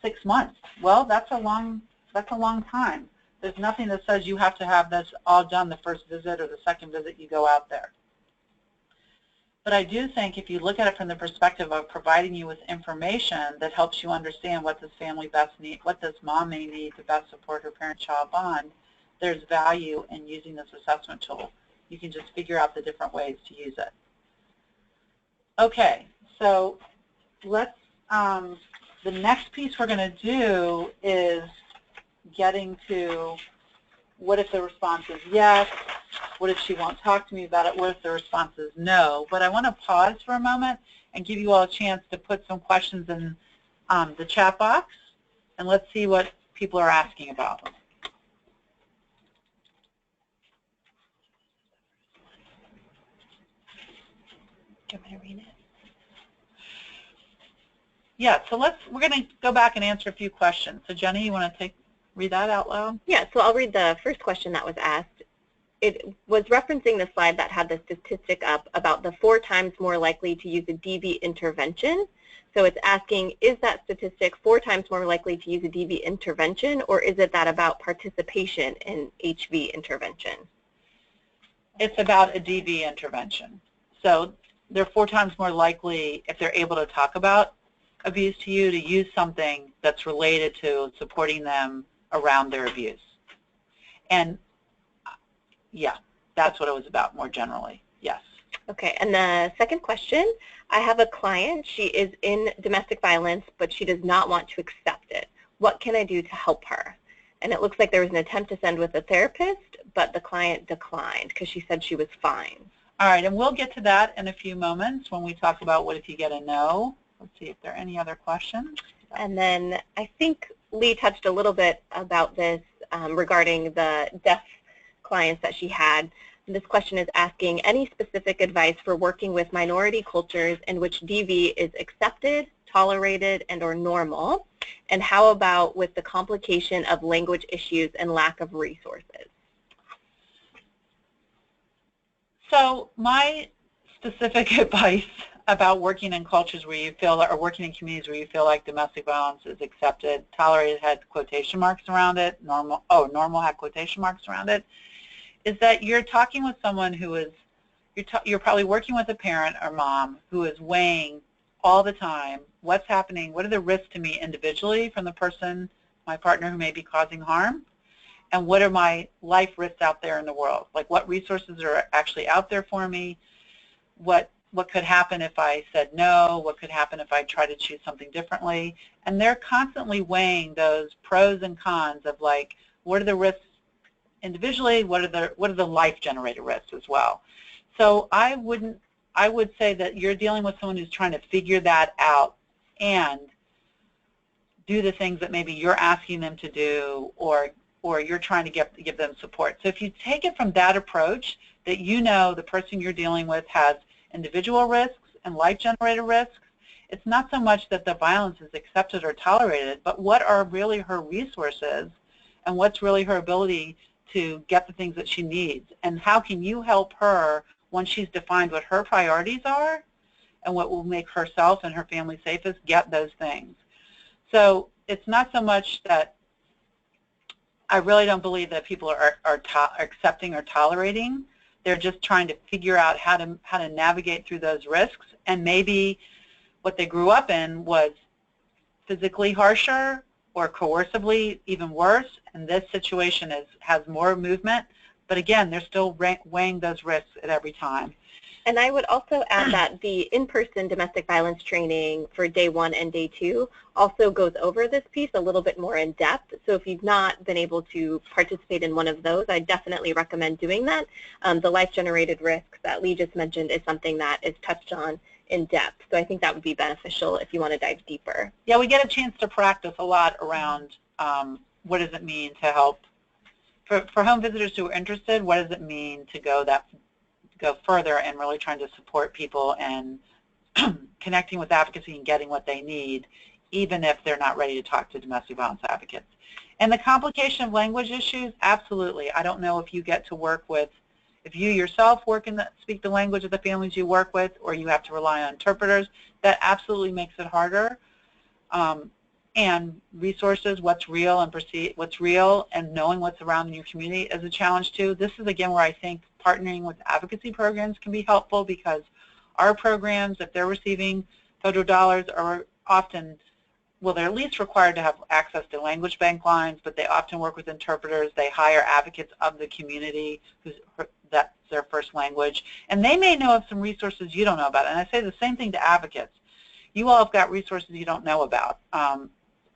6 months. Well, that's a long time. There's nothing that says you have to have this all done the first visit or the second visit you go out there. But I do think if you look at it from the perspective of providing you with information that helps you understand what this family best needs, what this mom may need to best support her parent-child bond, there's value in using this assessment tool. You can just figure out the different ways to use it. Okay, so let's, the next piece we're going to do is getting to what if the response is yes, what if she won't talk to me about it, what if the response is no. But I want to pause for a moment and give you all a chance to put some questions in the chat box, and let's see what people are asking about. Do you want me to read it? Yeah, so we're going to go back and answer a few questions. So Jenny, you want to read that out loud? Yeah, so I'll read the first question that was asked. It was referencing the slide that had the statistic up about the 4 times more likely to use a DV intervention. So it's asking, is that statistic 4 times more likely to use a DV intervention, or is it that about participation in HV intervention? It's about a DV intervention. So they're 4 times more likely, if they're able to talk about abuse to you, to use something that's related to supporting them around their abuse. And yeah, that's what it was about more generally, yes. Okay, and the second question, I have a client, she is in domestic violence, but she does not want to accept it. What can I do to help her? And it looks like there was an attempt to send with a therapist, but the client declined because she said she was fine. All right, and we'll get to that in a few moments when we talk about what if you get a no. Let's see if there are any other questions. And then I think Lee touched a little bit about this regarding the deaf clients that she had. And this question is asking, any specific advice for working with minority cultures in which DV is accepted, tolerated, and or normal? And how about with the complication of language issues and lack of resources? So my specific advice about working in cultures where you feel, or working in communities where you feel like domestic violence is accepted, tolerated had quotation marks around it, normal had quotation marks around it, is that you're talking with someone who is, you're probably working with a parent or mom who is weighing all the time what's happening, what are the risks to me individually from the person, my partner who may be causing harm, and what are my life risks out there in the world? Like what resources are actually out there for me? What could happen if I said no? What could happen if I try to choose something differently? And they're constantly weighing those pros and cons of like, what are the risks individually? What are the life-generated risks as well? So I would say that you're dealing with someone who's trying to figure that out and do the things that maybe you're asking them to do, or you're trying to give them support. So if you take it from that approach, that you know the person you're dealing with has individual risks and life-generated risks, it's not so much that the violence is accepted or tolerated, but what are really her resources and what's really her ability to get the things that she needs, and how can you help her once she's defined what her priorities are and what will make herself and her family safest, get those things. So it's not so much that I really don't believe that people are accepting or tolerating. They're just trying to figure out how to navigate through those risks, and maybe what they grew up in was physically harsher or coercively even worse, and this situation has more movement. But again, they're still weighing those risks at every time. And I would also add that the in-person domestic violence training for day 1 and day 2 also goes over this piece a little bit more in depth. So if you've not been able to participate in one of those, I definitely recommend doing that. The life-generated risks that Lee just mentioned is something that is touched on in depth. So I think that would be beneficial if you want to dive deeper. Yeah, we get a chance to practice a lot around what does it mean to help. For home visitors who are interested, what does it mean to go further and really trying to support people and connecting with advocacy and getting what they need, even if they're not ready to talk to domestic violence advocates. And the complication of language issues, absolutely. I don't know if you get to work with, if you yourself speak the language of the families you work with, or you have to rely on interpreters, that absolutely makes it harder. And resources, what's real and knowing what's around in your community is a challenge too. This is again where I think partnering with advocacy programs can be helpful, because our programs, if they're receiving federal dollars, are often, well, they're at least required to have access to language bank lines, but they often work with interpreters. They hire advocates of the community that's their first language, and they may know of some resources you don't know about. And I say the same thing to advocates. You all have got resources you don't know about.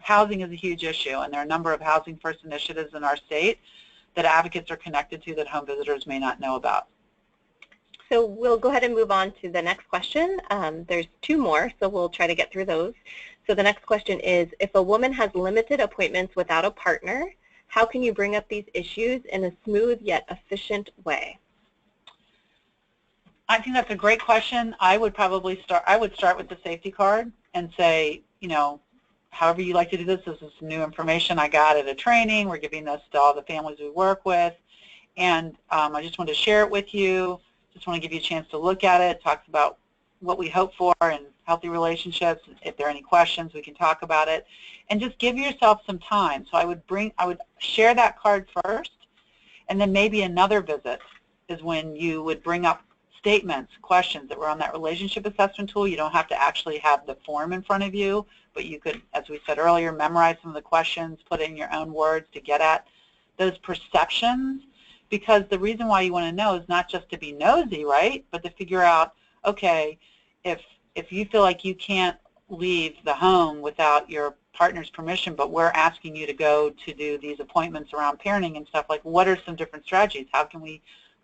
Housing is a huge issue, and there are a number of housing first initiatives in our state that advocates are connected to that home visitors may not know about. So we'll go ahead and move on to the next question. There's 2 more, so we'll try to get through those. So the next question is, if a woman has limited appointments without a partner, how can you bring up these issues in a smooth yet efficient way? I think that's a great question. I would start with the safety card and say, you know, however you like to do this is new information I got at a training. We're giving this to all the families we work with, and I just want to share it with you. Just want to give you a chance to look at it. It talks about what we hope for in healthy relationships. If there are any questions, we can talk about it, and just give yourself some time. So I would share that card first, and then maybe another visit is when you would bring up statements, questions that were on that relationship assessment tool. You don't have to actually have the form in front of you, but you could, as we said earlier, memorize some of the questions, put it in your own words to get at those perceptions, because the reason why you want to know is not just to be nosy, right, but to figure out, okay, if you feel like you can't leave the home without your partner's permission, but we're asking you to go to do these appointments around parenting and stuff, like what are some different strategies?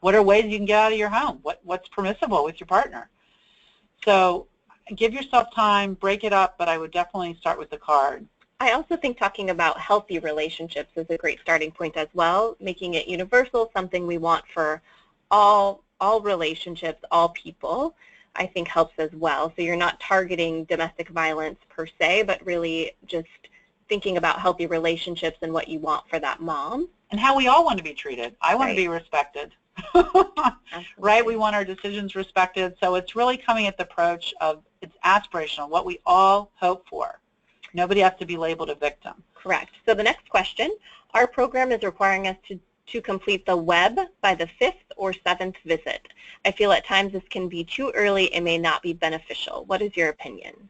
What are ways you can get out of your home? What's permissible with your partner? So give yourself time, break it up, but I would definitely start with the card. I also think talking about healthy relationships is a great starting point as well, making it universal, something we want for all relationships, all people. I think helps as well. So you're not targeting domestic violence per se, but really just thinking about healthy relationships and what you want for that mom. And how we all want to be treated. I want to be respected. Right? We want our decisions respected. So it's really coming at the approach of it's aspirational, what we all hope for. Nobody has to be labeled a victim. Correct. So the next question, our program is requiring us to complete the web by the 5th or 7th visit. I feel at times this can be too early and may not be beneficial. What is your opinion?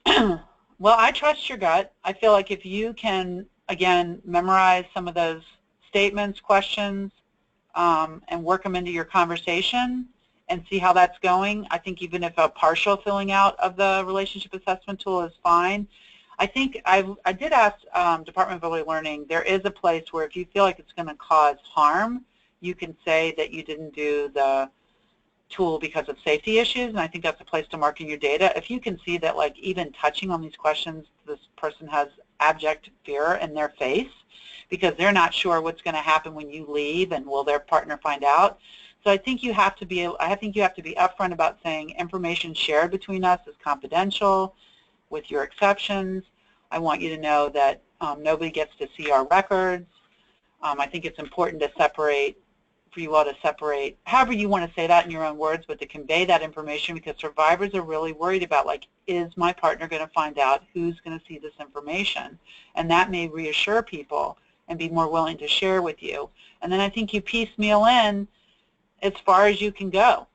Well, I trust your gut. I feel like if you can, again, memorize some of those statements, questions, and work them into your conversation and see how that's going, I think even if a partial filling out of the relationship assessment tool is fine. I think I did ask Department of Early Learning, there is a place where if you feel like it's going to cause harm, you can say that you didn't do the tool because of safety issues, and I think that's a place to mark in your data. If you can see that, like, even touching on these questions, this person has abject fear in their face because they're not sure what's going to happen when you leave and will their partner find out. So I think you have to be upfront about saying information shared between us is confidential with your exceptions. I want you to know that nobody gets to see our records. I think it's important to separate, for you all to separate, however you want to say that in your own words, but to convey that information, because survivors are really worried about, like, is my partner going to find out, who's going to see this information? And that may reassure people and be more willing to share with you. And then I think you piecemeal in as far as you can go.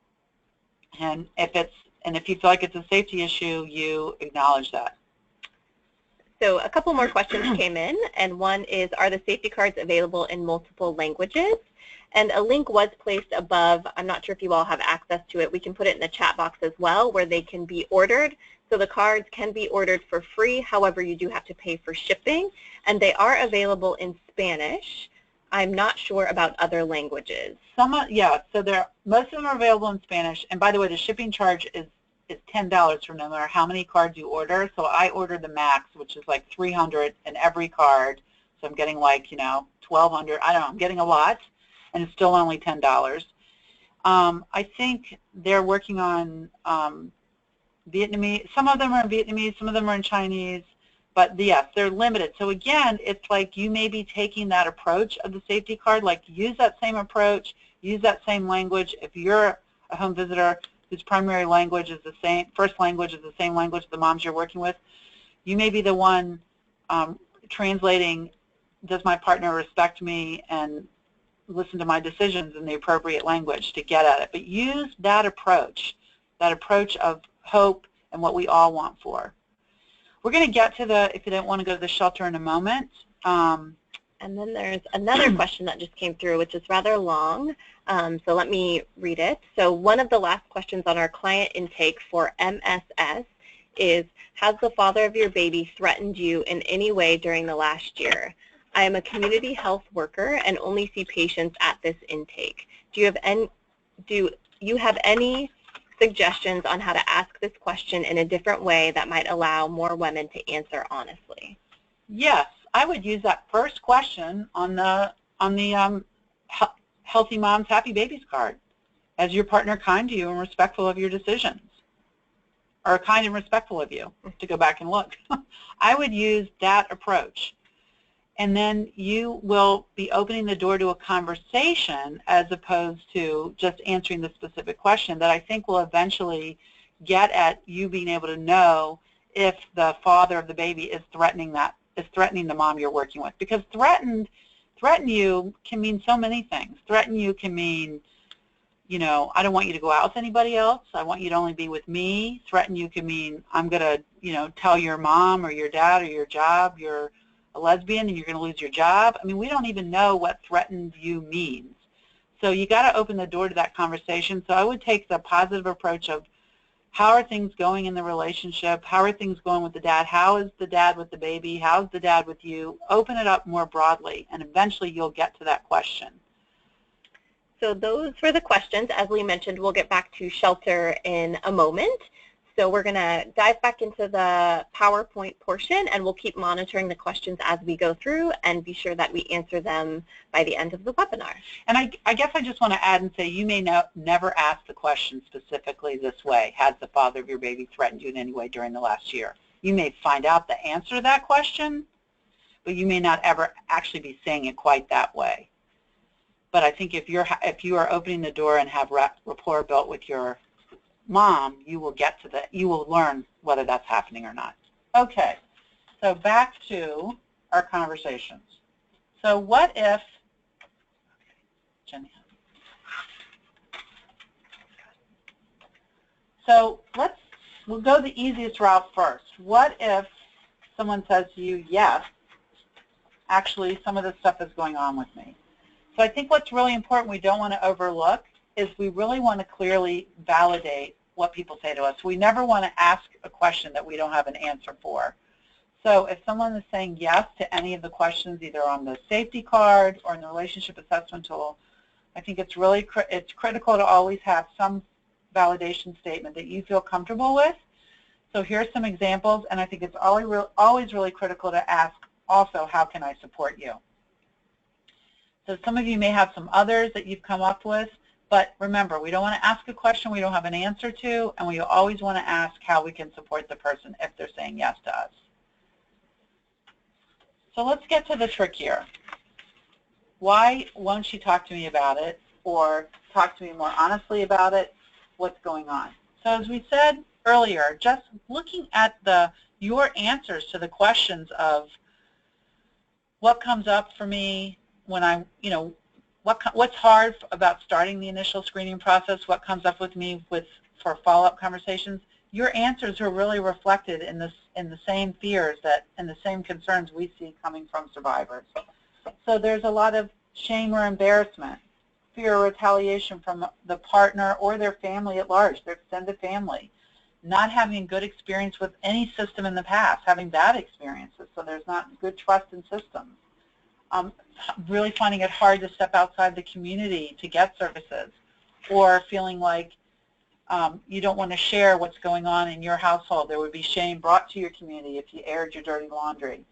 And if you feel like it's a safety issue, you acknowledge that. So a couple more questions came in, and one is, are the safety cards available in multiple languages? And a link was placed above. I'm not sure if you all have access to it. We can put it in the chat box as well, where they can be ordered. So the cards can be ordered for free. However, you do have to pay for shipping, and they are available in Spanish. I'm not sure about other languages. Yeah, so most of them are available in Spanish. And by the way, the shipping charge is $10 for no matter how many cards you order. So I ordered the max, which is like 300 in every card. So I'm getting like, 1,200. I don't know, I'm getting a lot, and it's still only $10. I think they're working on Vietnamese. Some of them are in Vietnamese, some of them are in Chinese. But yes, they're limited. So again, it's like you may be taking that approach of the safety card, like use that same approach, use that same language. If you're a home visitor whose primary language is the same, first language is the same language the moms you're working with, you may be the one translating, does my partner respect me and listen to my decisions in the appropriate language to get at it. But use that approach of hope and what we all want for. We're going to get to if you don't want to go to the shelter in a moment. And then there's another question that just came through, which is rather long. So let me read it. So one of the last questions on our client intake for MSS is, has the father of your baby threatened you in any way during the last year? I am a community health worker and only see patients at this intake. Do you have any suggestions on how to ask this question in a different way that might allow more women to answer honestly? Yes, I would use that first question on the Healthy Moms, Happy Babies card. Is your partner kind to you and respectful of your decisions? Or kind and respectful of you, to go back and look. I would use that approach. And then you will be opening the door to a conversation as opposed to just answering the specific question that I think will eventually get at you being able to know if the father of the baby is threatening the mom you're working with. Because threaten you can mean so many things. Threaten you can mean, I don't want you to go out with anybody else. I want you to only be with me. Threaten you can mean I'm going to, tell your mom or your dad or your job you're a lesbian and you're going to lose your job. I mean, we don't even know what threatened you means. So you got to open the door to that conversation. So I would take the positive approach of how are things going in the relationship? How are things going with the dad? How is the dad with the baby? How's the dad with you? Open it up more broadly, and eventually you'll get to that question. So those were the questions. As Lee mentioned, we'll get back to shelter in a moment. So we're going to dive back into the PowerPoint portion, and we'll keep monitoring the questions as we go through and be sure that we answer them by the end of the webinar. And I guess I just want to add and say you may never ask the question specifically this way: has the father of your baby threatened you in any way during the last year? You may find out the answer to that question, but you may not ever actually be saying it quite that way. But I think if you are opening the door and have rapport built with your mom, you will learn whether that's happening or not. Okay, so back to our conversations. So what if, Jenny. So we'll go the easiest route first. What if someone says to you, yes, actually some of this stuff is going on with me? So I think what's really important we don't want to overlook is we really want to clearly validate what people say to us. We never want to ask a question that we don't have an answer for. So if someone is saying yes to any of the questions either on the safety card or in the relationship assessment tool, I think it's critical to always have some validation statement that you feel comfortable with. So here's some examples, and I think it's always really critical to ask also, how can I support you? So some of you may have some others that you've come up with, but remember, we don't want to ask a question we don't have an answer to, and we always want to ask how we can support the person if they're saying yes to us. So let's get to the trick here. Why won't she talk to me about it, or talk to me more honestly about it? What's going on? So as we said earlier, just looking at your answers to the questions of what comes up for me when what's hard about starting the initial screening process, what comes up with me for follow-up conversations, your answers are really reflected in the same fears and the same concerns we see coming from survivors. So there's a lot of shame or embarrassment, fear or retaliation from the partner or their family at large, their extended family, not having good experience with any system in the past, having bad experiences, so there's not good trust in systems. Really finding it hard to step outside the community to get services, or feeling like you don't want to share what's going on in your household. There would be shame brought to your community if you aired your dirty laundry.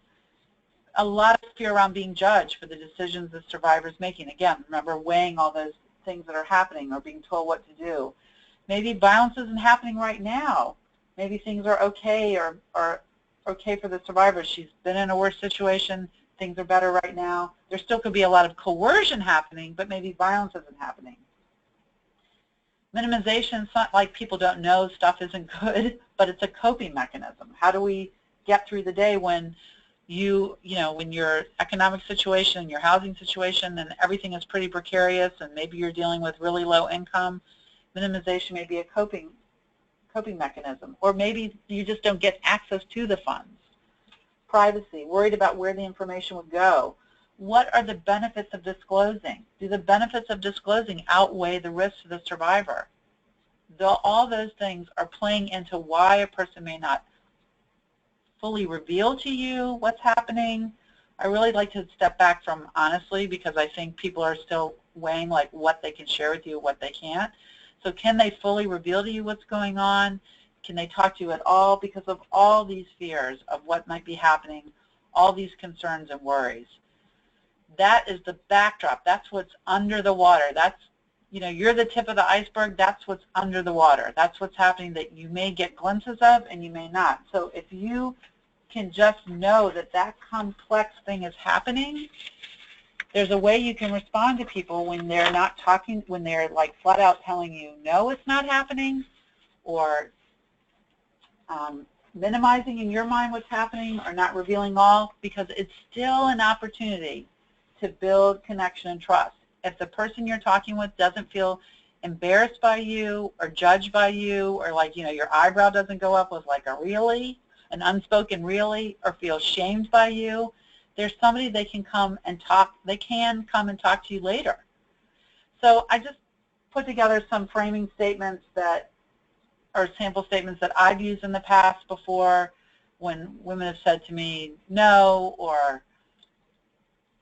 A lot of fear around being judged for the decisions the survivor's making. Again, remember weighing all those things that are happening or being told what to do. Maybe violence isn't happening right now. Maybe things are okay or okay for the survivor. She's been in a worse situation. Things are better right now. There still could be a lot of coercion happening, but maybe violence isn't happening. Minimization, it's not like people don't know stuff isn't good, but it's a coping mechanism. How do we get through the day when when your economic situation, your housing situation, and everything is pretty precarious, and maybe you're dealing with really low income? Minimization may be a coping mechanism, or maybe you just don't get access to the funds. Privacy, worried about where the information would go. What are the benefits of disclosing? Do the benefits of disclosing outweigh the risks to the survivor? All those things are playing into why a person may not fully reveal to you what's happening. I really like to step back from honestly, because I think people are still weighing like what they can share with you, what they can't. So can they fully reveal to you what's going on? Can they talk to you at all? Because of all these fears of what might be happening, all these concerns and worries. That is the backdrop. That's what's under the water. That's, you're the tip of the iceberg. That's what's under the water. That's what's happening that you may get glimpses of and you may not. So if you can just know that that complex thing is happening, there's a way you can respond to people when they're not talking, when they're like flat out telling you, no, it's not happening, or minimizing in your mind what's happening, or not revealing all, because it's still an opportunity to build connection and trust. If the person you're talking with doesn't feel embarrassed by you or judged by you, or like, your eyebrow doesn't go up with like a really, an unspoken really, or feel shamed by you, there's somebody they can come and talk to you later. So I just put together some framing statements that are sample statements that I've used in the past before when women have said to me no, or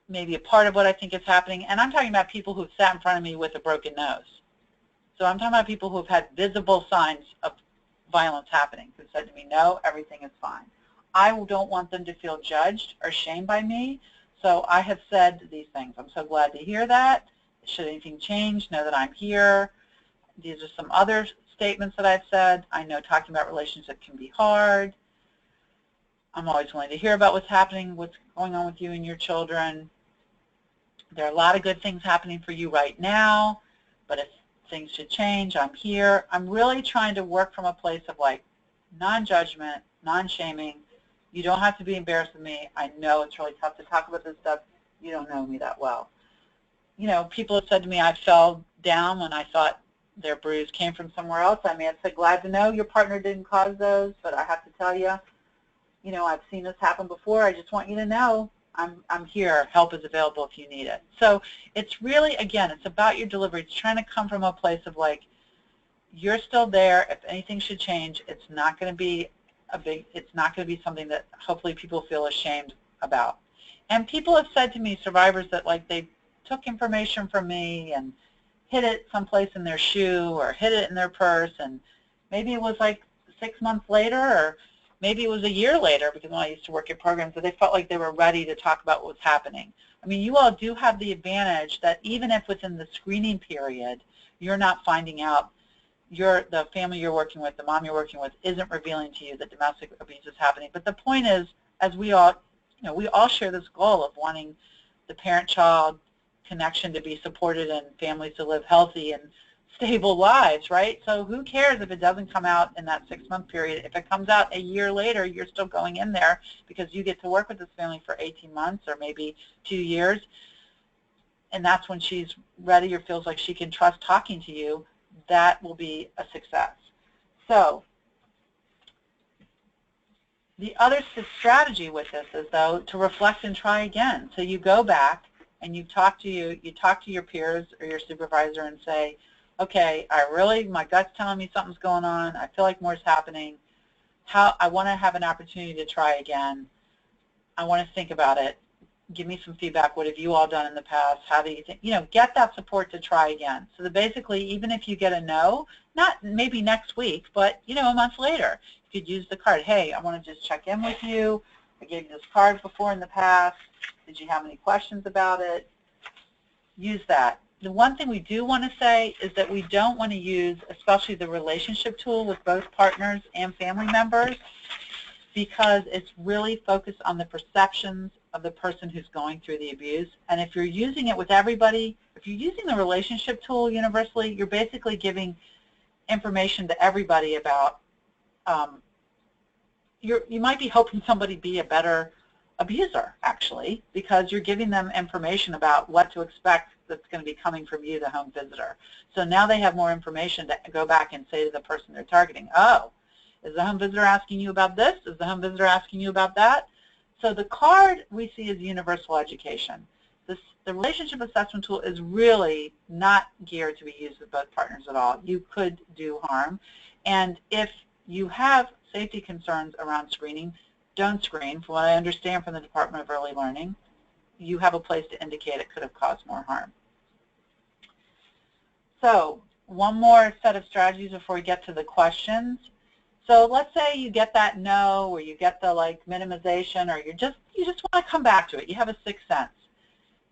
maybe a part of what I think is happening. And I'm talking about people who've sat in front of me with a broken nose. So I'm talking about people who've had visible signs of violence happening, who said to me, no, everything is fine. I don't want them to feel judged or shamed by me, so I have said these things. I'm so glad to hear that. Should anything change, know that I'm here. These are some other statements that I've said. I know talking about relationships can be hard. I'm always willing to hear about what's happening, what's going on with you and your children. There are a lot of good things happening for you right now, but if things should change, I'm here. I'm really trying to work from a place of like non-judgment, non-shaming. You don't have to be embarrassed with me. I know it's really tough to talk about this stuff. You don't know me that well. You know, people have said to me I fell down when I thought their bruise came from somewhere else. I may have said, glad to know your partner didn't cause those, but I have to tell you, you know, I've seen this happen before. I just want you to know I'm here. Help is available if you need it. So it's really, again, it's about your delivery. It's trying to come from a place of like, you're still there. If anything should change, it's not going to be it's not going to be something that hopefully people feel ashamed about. And people have said to me, survivors, that like they took information from me and hid it someplace in their shoe or hid it in their purse, and maybe it was like 6 months later, or maybe it was a year later, because when I used to work at programs, that they felt like they were ready to talk about what was happening. I mean, you all do have the advantage that even if within the screening period you're not finding out, the family you're working with, the mom you're working with, isn't revealing to you that domestic abuse is happening. But the point is, as we all, you know, we all share this goal of wanting the parent-child connection to be supported and families to live healthy and stable lives, right? So who cares if it doesn't come out in that 6-month period? If it comes out a year later, you're still going in there because you get to work with this family for 18 months or maybe 2 years, and that's when she's ready or feels like she can trust talking to you. That will be a success. So the other strategy with this is, though, to reflect and try again. So you go back and you talk to your peers or your supervisor and say, okay, my gut's telling me something's going on. I feel like more's happening. I want to have an opportunity to try again. I want to think about it. Give me some feedback. What have you all done in the past? How do you think? You know, get that support to try again. So that basically, even if you get a no, not maybe next week, but, you know, a month later, you could use the card. Hey, I want to just check in with you. I gave you this card before in the past. Did you have any questions about it? Use that. The one thing we do want to say is that we don't want to use, especially the relationship tool with both partners and family members, because it's really focused on the perceptions of the person who's going through the abuse. And if you're using it with everybody, if you're using the relationship tool universally, you're basically giving information to everybody about, you might be helping somebody be a better abuser, actually, because you're giving them information about what to expect that's going to be coming from you, the home visitor. So now they have more information to go back and say to the person they're targeting, oh, is the home visitor asking you about this? Is the home visitor asking you about that? So the card we see as universal education. The relationship assessment tool is really not geared to be used with both partners at all. You could do harm. And if you have safety concerns around screening, don't screen. From what I understand from the Department of Early Learning, you have a place to indicate it could have caused more harm. So one more set of strategies before we get to the questions. So let's say you get that no, or you get the like minimization, or you just want to come back to it. You have a sixth sense.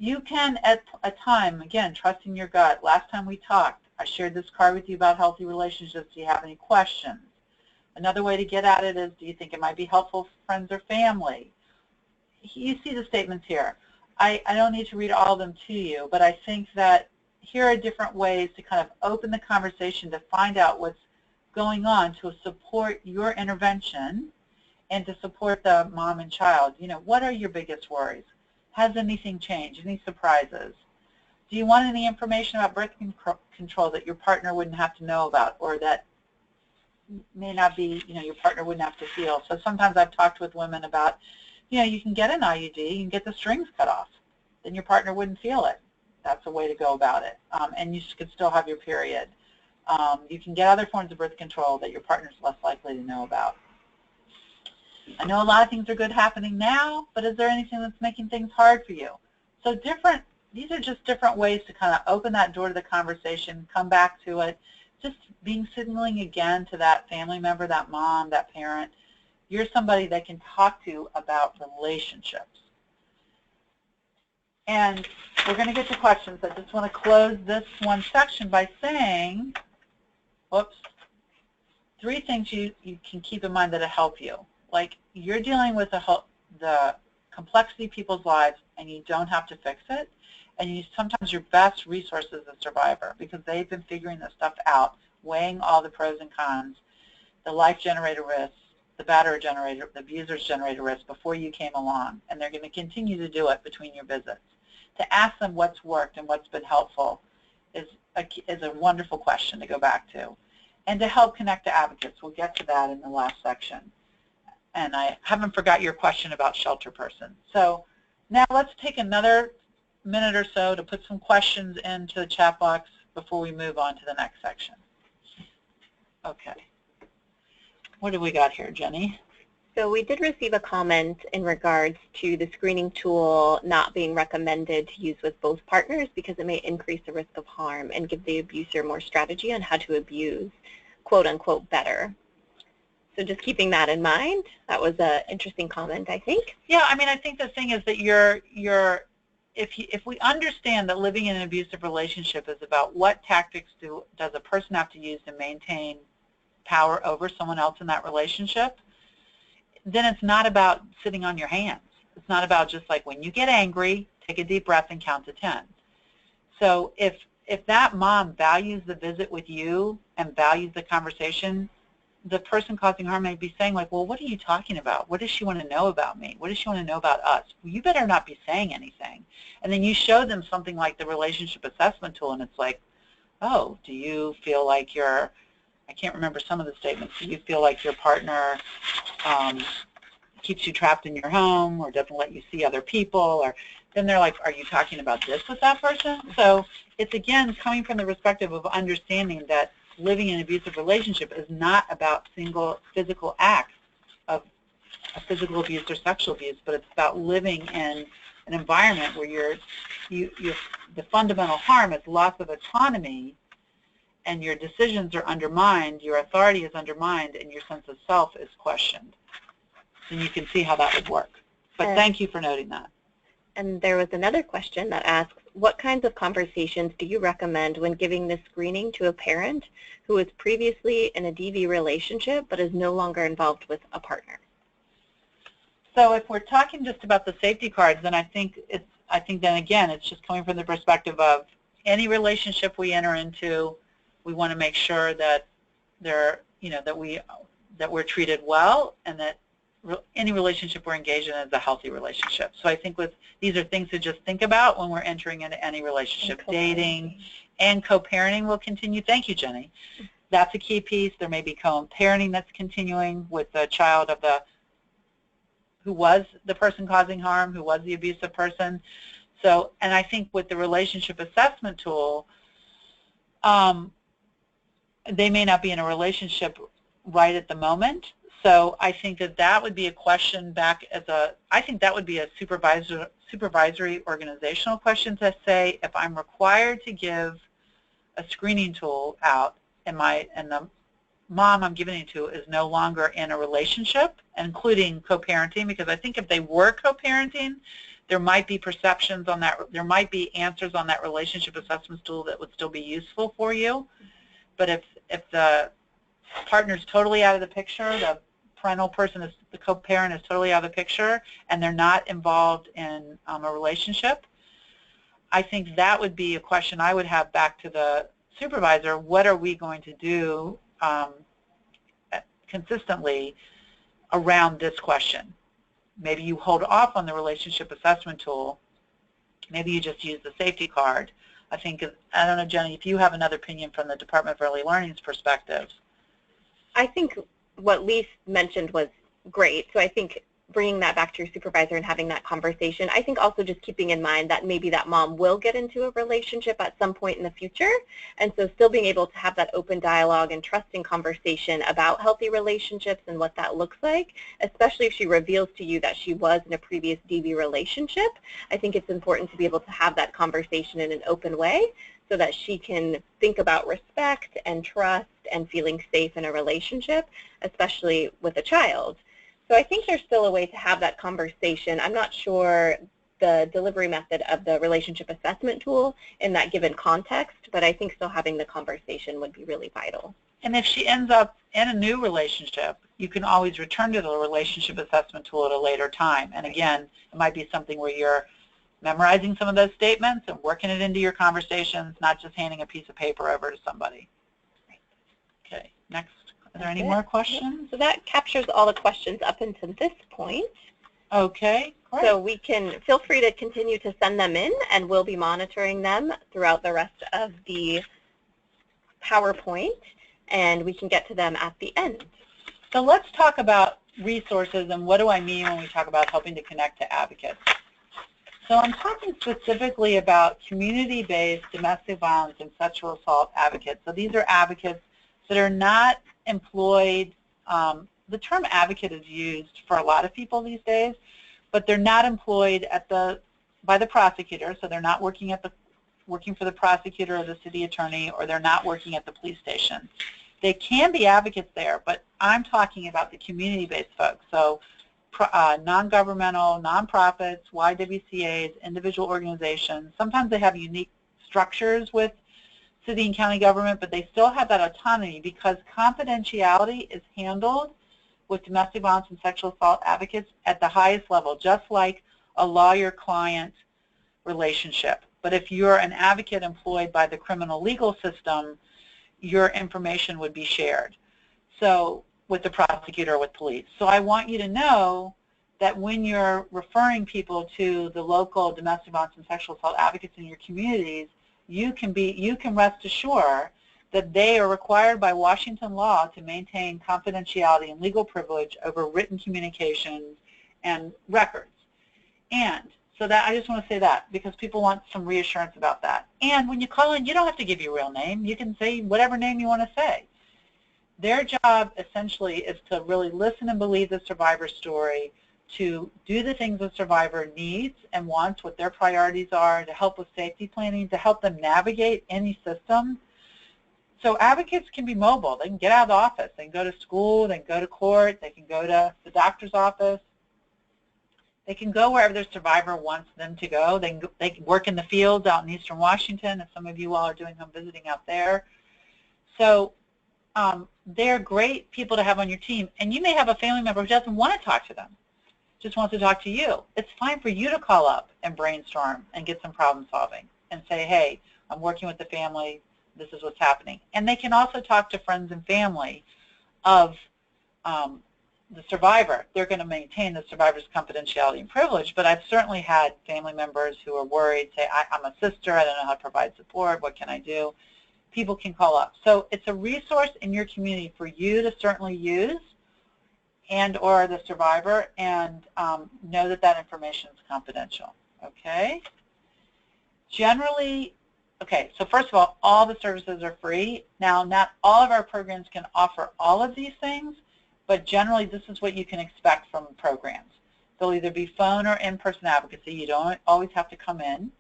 You can, at a time, again, trusting your gut. Last time we talked, I shared this card with you about healthy relationships. Do you have any questions? Another way to get at it is, do you think it might be helpful for friends or family? You see the statements here. I don't need to read all of them to you, but I think that here are different ways to kind of open the conversation to find out what's going on to support your intervention and to support the mom and child. You know, what are your biggest worries? Has anything changed? Any surprises? Do you want any information about birth control that your partner wouldn't have to know about, or that may not be, you know, your partner wouldn't have to feel? So sometimes I've talked with women about, you know, you can get an IUD, you can get the strings cut off, then your partner wouldn't feel it. That's a way to go about it. And you could still have your period. You can get other forms of birth control that your partner's less likely to know about. I know a lot of things are good happening now, but is there anything that's making things hard for you? So these are just different ways to kind of open that door to the conversation, come back to it, just being signaling again to that family member, that mom, that parent, you're somebody they can talk to about relationships. And we're going to get to questions. I just want to close this one section by saying, whoops, 3 things you can keep in mind that'll help you. Like, you're dealing with the complexity of people's lives, and you don't have to fix it. And sometimes your best resource is a survivor, because they've been figuring this stuff out, weighing all the pros and cons, the life-generated risks, the batterer-generated, the abuser-generated risks before you came along. And they're going to continue to do it between your visits. To ask them what's worked and what's been helpful is a wonderful question to go back to. And to help connect to advocates. We'll get to that in the last section. And I haven't forgot your question about shelter person. So now let's take another minute or so to put some questions into the chat box before we move on to the next section. Okay. What do we got here, Jenny? So we did receive a comment in regards to the screening tool not being recommended to use with both partners because it may increase the risk of harm and give the abuser more strategy on how to abuse, quote unquote, better. So just keeping that in mind, that was an interesting comment, I think. Yeah, I mean, I think the thing is that if we understand that living in an abusive relationship is about what tactics does a person have to use to maintain power over someone else in that relationship, then it's not about sitting on your hands. It's not about just like when you get angry, take a deep breath and count to 10. So if that mom values the visit with you and values the conversation, the person causing harm may be saying like, well, what are you talking about? What does she want to know about me? What does she want to know about us? Well, you better not be saying anything. And then you show them something like the relationship assessment tool, and it's like, oh, do you feel like I can't remember some of the statements, do you feel like your partner keeps you trapped in your home or doesn't let you see other people? Or then they're like, are you talking about this with that person? So it's, again, coming from the perspective of understanding that living in an abusive relationship is not about single physical acts of physical abuse or sexual abuse, but it's about living in an environment where the fundamental harm is loss of autonomy, and your decisions are undermined, your authority is undermined, and your sense of self is questioned. Then you can see how that would work. But thank you for noting that. And there was another question that asks, what kinds of conversations do you recommend when giving this screening to a parent who was previously in a DV relationship but is no longer involved with a partner? So if we're talking just about the safety cards, then I think then again it's just coming from the perspective of any relationship we enter into, we want to make sure that that we're treated well, and that any relationship we're engaged in is a healthy relationship. So I think these are things to just think about when we're entering into any relationship. Dating and co-parenting will continue. Thank you, Jenny. That's a key piece. There may be co-parenting that's continuing with the child of who was the person causing harm, who was the abusive person. So, and I think with the relationship assessment tool, they may not be in a relationship right at the moment. So I think that would be a question back I think that would be a supervisory organizational question to say, if I'm required to give a screening tool out and the mom I'm giving it to is no longer in a relationship, including co-parenting, because I think if they were co-parenting, there might be perceptions on that, there might be answers on that relationship assessment tool that would still be useful for you. But if the partner's totally out of the picture, the parental person, the co-parent is totally out of the picture, and they're not involved in a relationship, I think that would be a question I would have back to the supervisor. What are we going to do consistently around this question? Maybe you hold off on the relationship assessment tool. Maybe you just use the safety card. I don't know, Jenny, if you have another opinion from the Department of Early Learning's perspective. I think what Lee mentioned was great. So I think bringing that back to your supervisor and having that conversation. I think also just keeping in mind that maybe that mom will get into a relationship at some point in the future, and so still being able to have that open dialogue and trusting conversation about healthy relationships and what that looks like, especially if she reveals to you that she was in a previous DV relationship. I think it's important to be able to have that conversation in an open way so that she can think about respect and trust and feeling safe in a relationship, especially with a child. So I think there's still a way to have that conversation. I'm not sure the delivery method of the relationship assessment tool in that given context, but I think still having the conversation would be really vital. And if she ends up in a new relationship, you can always return to the relationship assessment tool at a later time. And again, it might be something where you're memorizing some of those statements and working it into your conversations, not just handing a piece of paper over to somebody. Okay, next. Are there any more questions? So that captures all the questions up until this point. Okay, great. So we can feel free to continue to send them in, and we'll be monitoring them throughout the rest of the PowerPoint, and we can get to them at the end. So let's talk about resources, and what do I mean when we talk about helping to connect to advocates. So I'm talking specifically about community-based domestic violence and sexual assault advocates. So these are advocates that are not employed. The term advocate is used for a lot of people these days, but they're not employed by the prosecutor, so they're not working for the prosecutor or the city attorney, or they're not working at the police station. They can be advocates there, but I'm talking about the community-based folks. So non-governmental, nonprofits, YWCAs, individual organizations. Sometimes they have unique structures with city and county government, but they still have that autonomy because confidentiality is handled with domestic violence and sexual assault advocates at the highest level, just like a lawyer-client relationship. But if you're an advocate employed by the criminal legal system, your information would be shared. So with the prosecutor or with police. So I want you to know that when you're referring people to the local domestic violence and sexual assault advocates in your communities, you can rest assured that they are required by Washington law to maintain confidentiality and legal privilege over written communications and records. And so that I just want to say that because people want some reassurance about that. And when you call in, you don't have to give your real name. You can say whatever name you want to say. Their job essentially is to really listen and believe the survivor's story, to do the things the survivor needs and wants, what their priorities are, to help with safety planning, to help them navigate any system. So advocates can be mobile. They can get out of the office. They can go to school. They can go to court. They can go to the doctor's office. They can go wherever their survivor wants them to go. They can work in the fields out in eastern Washington, if some of you all are doing home visiting out there. So they're great people to have on your team. And you may have a family member who doesn't want to talk to them, just wants to talk to you. It's fine for you to call up and brainstorm and get some problem solving and say, hey, I'm working with the family. This is what's happening. And they can also talk to friends and family of the survivor. They're going to maintain the survivor's confidentiality and privilege, but I've certainly had family members who are worried, say, I'm a sister, I don't know how to provide support, what can I do? People can call up. So it's a resource in your community for you to certainly use and or the survivor, and know that that information is confidential, okay? Generally, okay, so first of all the services are free. Now, not all of our programs can offer all of these things, but generally this is what you can expect from programs. They'll either be phone or in-person advocacy. You don't always have to come in,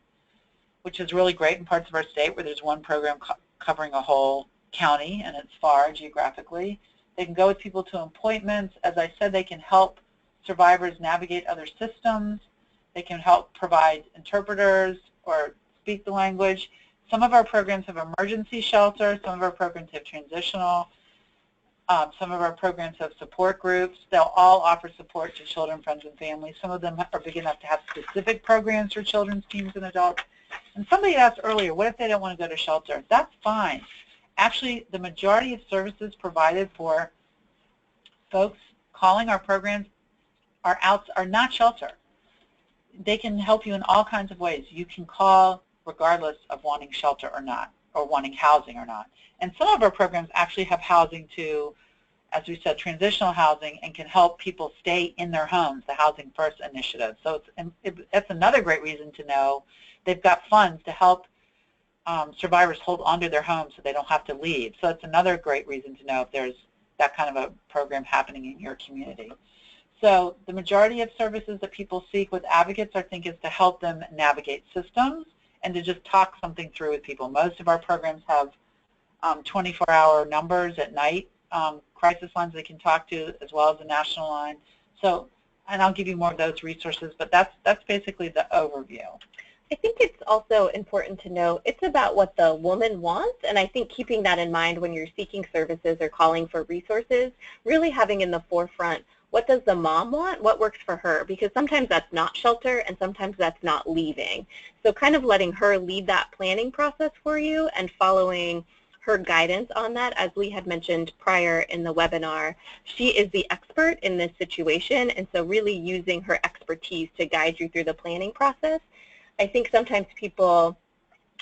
which is really great in parts of our state where there's one program covering a whole county and it's far geographically. They can go with people to appointments. As I said, they can help survivors navigate other systems. They can help provide interpreters or speak the language. Some of our programs have emergency shelter. Some of our programs have transitional. Some of our programs have support groups. They'll all offer support to children, friends, and families. Some of them are big enough to have specific programs for children's teams and adults. And somebody asked earlier, what if they don't want to go to shelter? That's fine. Actually, the majority of services provided for folks calling our programs are not shelter. They can help you in all kinds of ways. You can call regardless of wanting shelter or not, or wanting housing or not. And some of our programs actually have housing to, as we said, transitional housing, and can help people stay in their homes, the Housing First initiative. So that's another great reason to know they've got funds to help survivors hold onto their homes so they don't have to leave. So it's another great reason to know if there's that kind of a program happening in your community. So the majority of services that people seek with advocates, I think, is to help them navigate systems and to just talk something through with people. Most of our programs have 24-hour numbers at night, crisis lines they can talk to, as well as a national line. So, and I'll give you more of those resources, but that's basically the overview. I think it's also important to know it's about what the woman wants, and I think keeping that in mind when you're seeking services or calling for resources, really having in the forefront, what does the mom want? What works for her? Because sometimes that's not shelter and sometimes that's not leaving. So kind of letting her lead that planning process for you and following her guidance on that. As Lee had mentioned prior in the webinar, she is the expert in this situation, and so really using her expertise to guide you through the planning process. I think sometimes people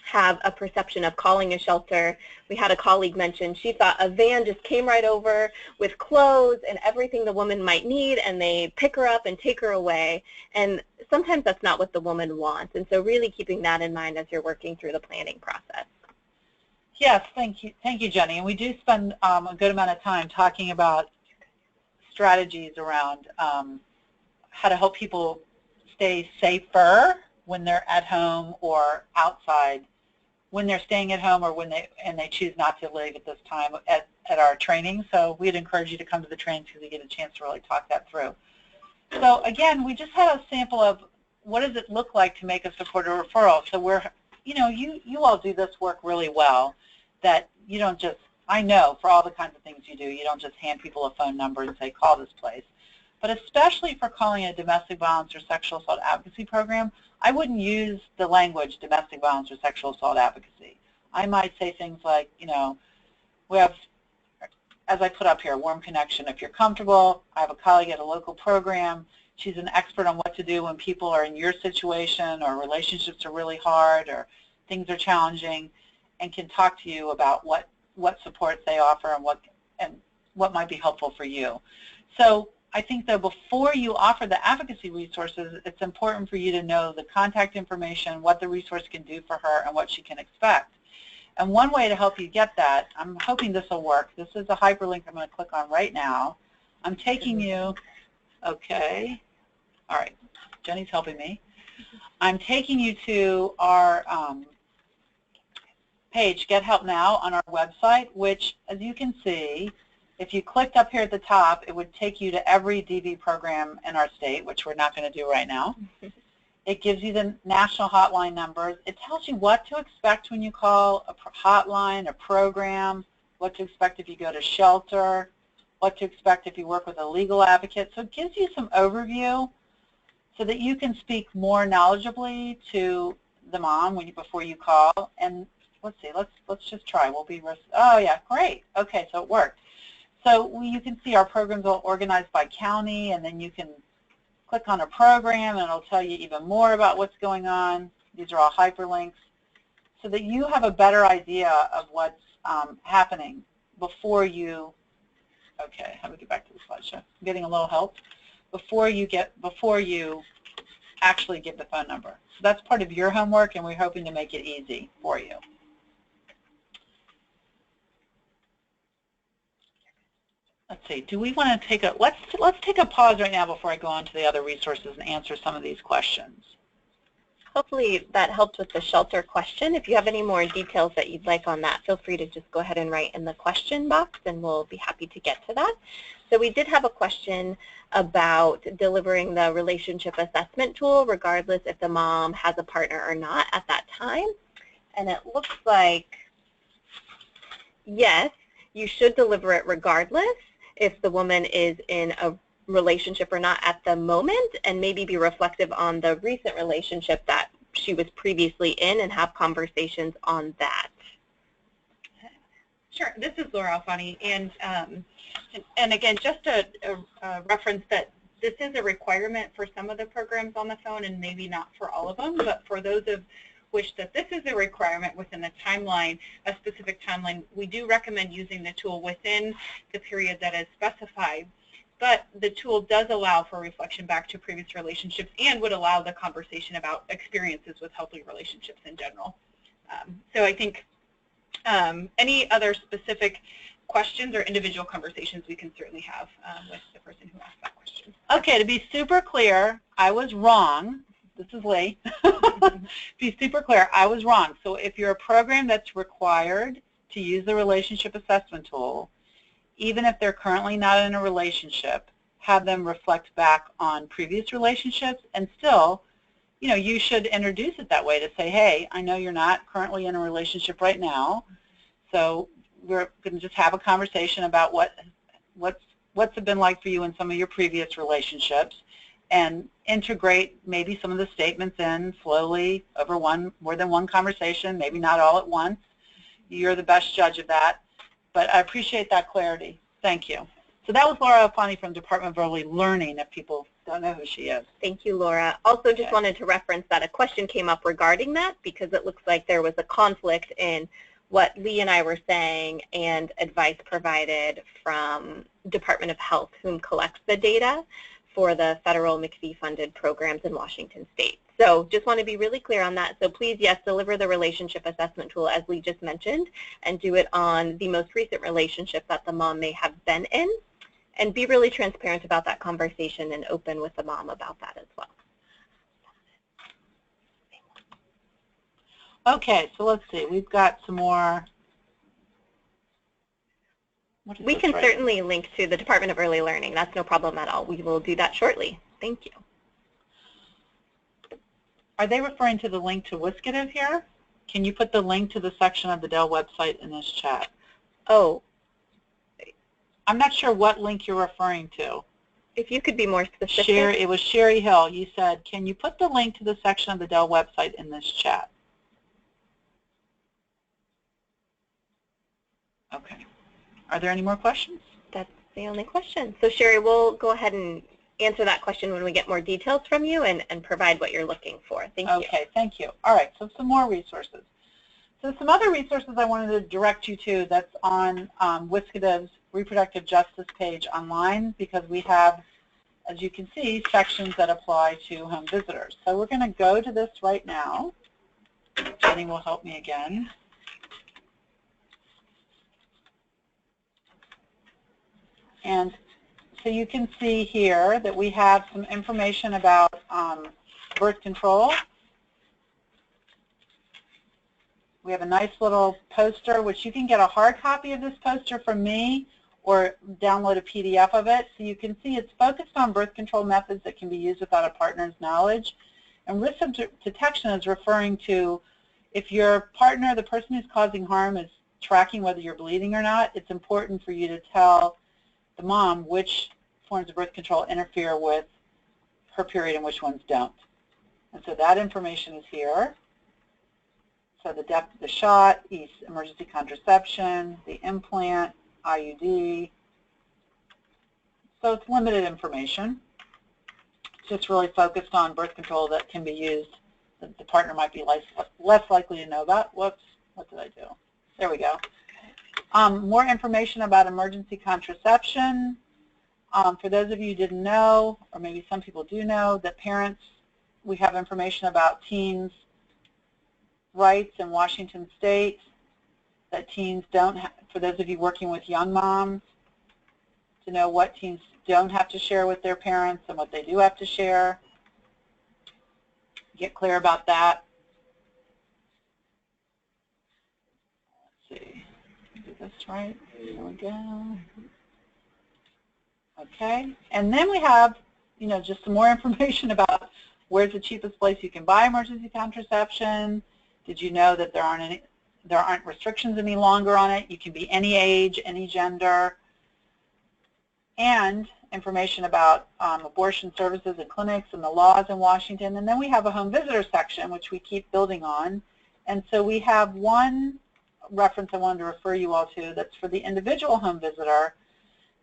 have a perception of calling a shelter. We had a colleague mention she thought a van just came right over with clothes and everything the woman might need, and they pick her up and take her away. And sometimes that's not what the woman wants. And so really keeping that in mind as you're working through the planning process. Yes, thank you, Jenny. And we do spend a good amount of time talking about strategies around how to help people stay safer when they're at home or outside, when they're staying at home or when they choose not to leave at this time at our training. So we'd encourage you to come to the training because you get a chance to really talk that through. So again, we just had a sample of what does it look like to make a supporter referral. So we're, you all do this work really well, that you don't just, I know for all the kinds of things you do, you don't just hand people a phone number and say, call this place. But especially for calling a domestic violence or sexual assault advocacy program, I wouldn't use the language domestic violence or sexual assault advocacy. I might say things like, we have, as I put up here, warm connection. If you're comfortable, I have a colleague at a local program. She's an expert on what to do when people are in your situation or relationships are really hard or things are challenging, and can talk to you about what supports they offer and what might be helpful for you. So I think, though, before you offer the advocacy resources, it's important for you to know the contact information, what the resource can do for her, and what she can expect. And one way to help you get that, I'm hoping this will work. This is a hyperlink I'm going to click on right now. I'm taking you, okay, all right, Jenny's helping me. I'm taking you to our page, Get Help Now, on our website, which, as you can see, if you clicked up here at the top, it would take you to every DV program in our state, which we're not going to do right now. It gives you the national hotline numbers. It tells you what to expect when you call a hotline, a program, what to expect if you go to shelter, what to expect if you work with a legal advocate. So it gives you some overview so that you can speak more knowledgeably to the mom before you call. And let's see, let's just try. Oh yeah, great. Okay, so it worked. So you can see our programs are organized by county, and then you can click on a program and it'll tell you even more about what's going on. These are all hyperlinks so that you have a better idea of what's happening before you, okay, how do we get back to the slideshow? I'm getting a little help. Before you actually give the phone number. So that's part of your homework, and we're hoping to make it easy for you. Let's see, do we want to take let's take a pause right now before I go on to the other resources and answer some of these questions. Hopefully that helped with the shelter question. If you have any more details that you'd like on that, feel free to just go ahead and write in the question box, and we'll be happy to get to that. So we did have a question about delivering the relationship assessment tool, regardless if the mom has a partner or not at that time. And it looks like, yes, you should deliver it regardless if the woman is in a relationship or not at the moment, and maybe be reflective on the recent relationship that she was previously in and have conversations on that. Sure. This is Laura Alfani, and again, just a reference that this is a requirement for some of the programs on the phone, and maybe not for all of them, but for those of which that this is a requirement within the timeline, a specific timeline, we do recommend using the tool within the period that is specified. But the tool does allow for reflection back to previous relationships and would allow the conversation about experiences with healthy relationships in general. So I think any other specific questions or individual conversations we can certainly have with the person who asked that question. Okay, to be super clear, I was wrong. this is Lee, be super clear, I was wrong. So if you're a program that's required to use the relationship assessment tool, even if they're currently not in a relationship, have them reflect back on previous relationships, and still, you know, you should introduce it that way to say, hey, I know you're not currently in a relationship right now, so we're going to just have a conversation about what's it been like for you in some of your previous relationships, and integrate maybe some of the statements in slowly over more than one conversation, maybe not all at once. You're the best judge of that, but I appreciate that clarity. Thank you. So that was Laura Alfani from Department of Early Learning, if people don't know who she is. Thank you, Laura. Also, just wanted to reference that a question came up regarding that, because it looks like there was a conflict in what Lee and I were saying and advice provided from Department of Health, whom collects the data for the federal MCV-funded programs in Washington State. So just want to be really clear on that. So please, yes, deliver the relationship assessment tool, as Lee just mentioned, and do it on the most recent relationship that the mom may have been in, and be really transparent about that conversation and open with the mom about that as well. Okay, so let's see. We've got some more. We can certainly link to the Department of Early Learning. That's no problem at all. We will do that shortly. Thank you. Are they referring to the link to Wiscative here? Can you put the link to the section of the Dell website in this chat? Oh. I'm not sure what link you're referring to. If you could be more specific. It was Sherry Hill. You said, can you put the link to the section of the Dell website in this chat? Okay. Are there any more questions? That's the only question. So Sherry, we'll go ahead and answer that question when we get more details from you and provide what you're looking for. Thank you. Okay, thank you. All right, so some more resources. So some other resources I wanted to direct you to that's on Wiscative's reproductive justice page online, because we have, as you can see, sections that apply to home visitors. So we're going to go to this right now. Jenny will help me again. And so you can see here that we have some information about birth control. We have a nice little poster, which you can get a hard copy of this poster from me or download a PDF of it. So you can see it's focused on birth control methods that can be used without a partner's knowledge. And risk of detection is referring to if your partner, the person who's causing harm, is tracking whether you're bleeding or not, it's important for you to tell the mom which forms of birth control interfere with her period and which ones don't. And so that information is here. So the depth of the shot, emergency contraception, the implant, IUD. So it's limited information. It's just really focused on birth control that can be used, that the partner might be less likely to know about. Whoops, what did I do? There we go. More information about emergency contraception. For those of you who didn't know, or maybe some people do know, that parents, we have information about teens' rights in Washington State, that teens don't have, for those of you working with young moms, to know what teens don't have to share with their parents and what they do have to share. Get clear about that. Let's see. Do this right. There we go. Okay. And then we have, you know, just some more information about where's the cheapest place you can buy emergency contraception. Did you know that there aren't restrictions any longer on it? You can be any age, any gender. And information about abortion services and clinics and the laws in Washington. And then we have a home visitor section, which we keep building on. And so we have one reference I wanted to refer you all to that's for the individual home visitor,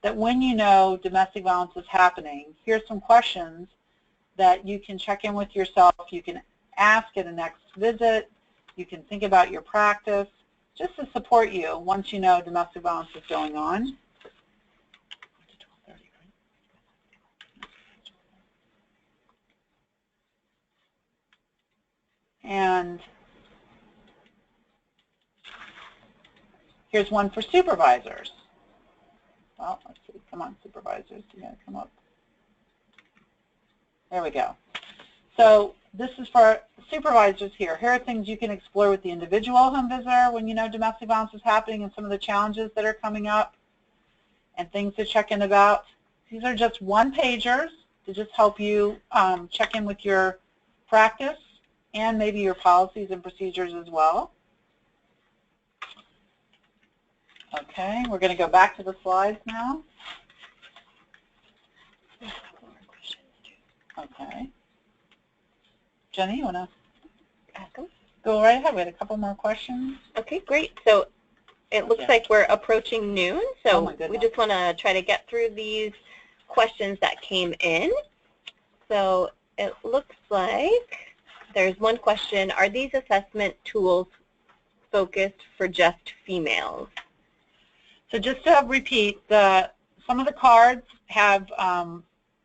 that when you know domestic violence is happening, here's some questions that you can check in with yourself. You can ask at a next visit. You can think about your practice just to support you once you know domestic violence is going on. And here's one for supervisors. Well, let's see. Come on, supervisors. You gotta come up. There we go. So this is for supervisors here. Here are things you can explore with the individual home visitor when you know domestic violence is happening and some of the challenges that are coming up and things to check in about. These are just one-pagers to just help you check in with your practice and maybe your policies and procedures as well. Okay, we're going to go back to the slides now. Okay. Jenny, you want to Ask them? go right ahead? We had a couple more questions. Okay, great. So it looks like we're approaching noon, Oh so my goodness. we just want to try to get through these questions that came in. So it looks like there's one question: are these assessment tools focused for just females? So just to repeat, some of the cards have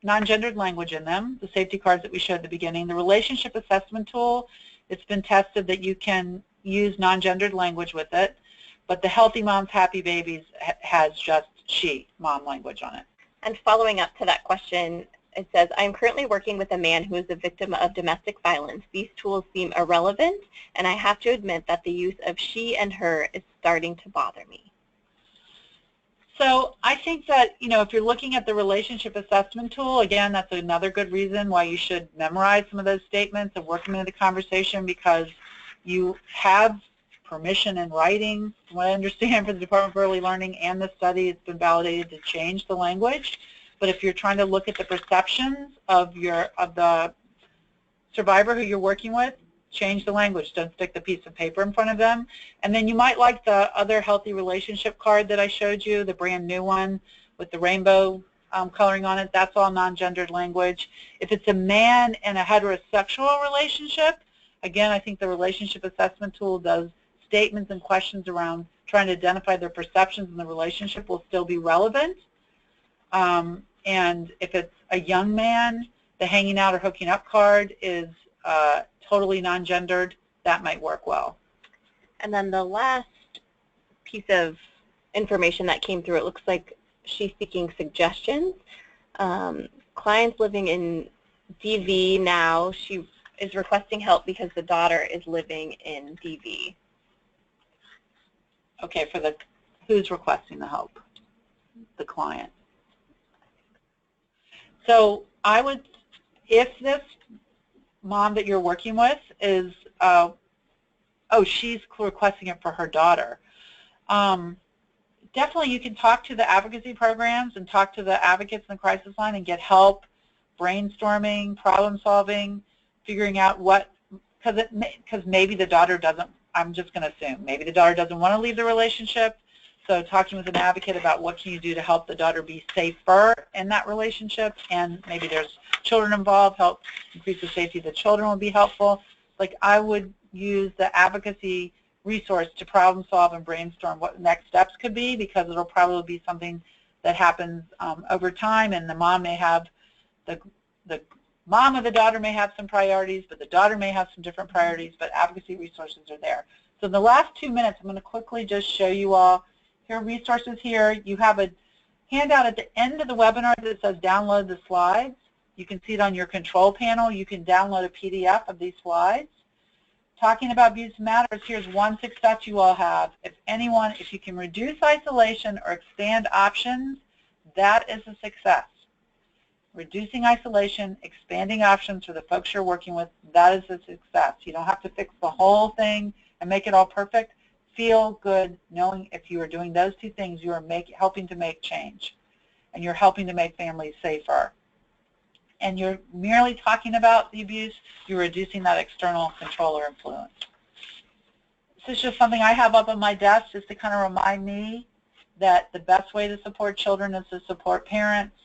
non-gendered language in them, the safety cards that we showed at the beginning. The relationship assessment tool, it's been tested that you can use non-gendered language with it, but the Healthy Moms, Happy Babies has just she, mom language on it. And following up to that question, it says, I'm currently working with a man who is a victim of domestic violence. These tools seem irrelevant, and I have to admit that the use of she and her is starting to bother me. So I think that, if you're looking at the relationship assessment tool, again, that's another good reason why you should memorize some of those statements and work them into the conversation, because you have permission in writing, from what I understand, for the Department of Early Learning and the study, it's been validated to change the language. But if you're trying to look at the perceptions of the survivor who you're working with, change the language. Don't stick the piece of paper in front of them. And then you might like the other healthy relationship card that I showed you, the brand new one with the rainbow coloring on it. That's all non-gendered language. If it's a man in a heterosexual relationship, again, I think the relationship assessment tool does statements and questions around trying to identify their perceptions in the relationship will still be relevant. And if it's a young man, the hanging out or hooking up card is totally non-gendered. That might work well. And then the last piece of information that came through, it looks like she's seeking suggestions. Clients living in DV now, she is requesting help because the daughter is living in DV. Okay, who's requesting the help? The client. So I would, if this mom that you're working with is, she's requesting it for her daughter. Definitely you can talk to the advocacy programs and talk to the advocates in the crisis line and get help, brainstorming, problem solving, figuring out what, because maybe the daughter doesn't, I'm just going to assume, maybe the daughter doesn't want to leave the relationship. So talking with an advocate about what can you do to help the daughter be safer in that relationship, and maybe there's children involved, help increase the safety of the children would be helpful. Like, I would use the advocacy resource to problem solve and brainstorm what next steps could be, because it'll probably be something that happens over time, and the mom may have, the mom of the daughter may have some priorities, but the daughter may have some different priorities, but advocacy resources are there. So in the last 2 minutes, I'm going to quickly just show you all. Here are resources here. You have a handout at the end of the webinar that says download the slides. You can see it on your control panel. You can download a PDF of these slides. Talking about abuse matters, here's one success you all have. If you can reduce isolation or expand options, that is a success. Reducing isolation, expanding options for the folks you're working with, that is a success. You don't have to fix the whole thing and make it all perfect. Feel good knowing if you are doing those two things, you are helping to make change, and you're helping to make families safer. And you're merely talking about the abuse, you're reducing that external control or influence. This is just something I have up on my desk just to kind of remind me that the best way to support children is to support parents,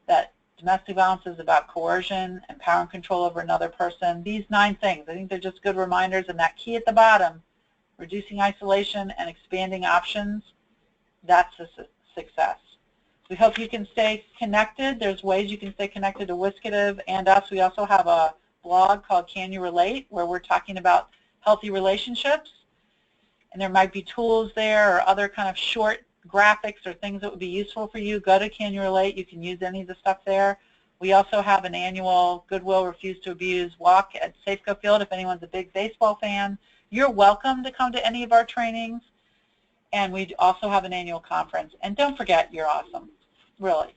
that domestic violence is about coercion and power and control over another person. These 9 things, I think they're just good reminders, and that key at the bottom, reducing isolation and expanding options, that's a success. We hope you can stay connected. There's ways you can stay connected to WSCDF and us. We also have a blog called Can You Relate, where we're talking about healthy relationships. And there might be tools there or other kind of short graphics or things that would be useful for you. Go to Can You Relate. You can use any of the stuff there. We also have an annual Goodwill Refuse to Abuse walk at Safeco Field. If anyone's a big baseball fan, you're welcome to come to any of our trainings. And we also have an annual conference. And don't forget, you're awesome, really.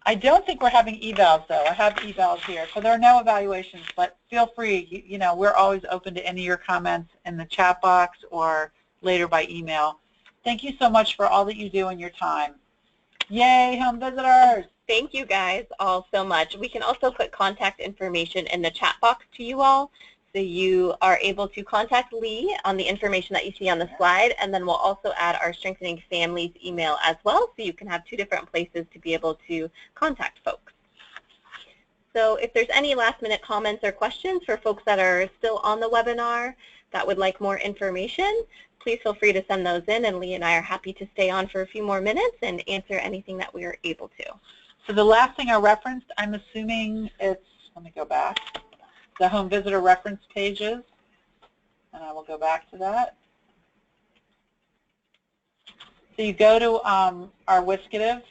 I don't think we're having evals, though. I have evals here. So there are no evaluations, but feel free. You know, we're always open to any of your comments in the chat box or later by email. Thank you so much for all that you do in your time. Yay, home visitors! Thank you guys all so much. We can also put contact information in the chat box to you all, so you are able to contact Lee on the information that you see on the slide, and then we'll also add our Strengthening Families email as well, so you can have 2 different places to be able to contact folks. So if there's any last-minute comments or questions for folks that are still on the webinar that would like more information, please feel free to send those in, and Lee and I are happy to stay on for a few more minutes and answer anything that we are able to. So the last thing I referenced, I'm assuming it's, let me go back, the home visitor reference pages, and I will go back to that. So you go to our WSCADIV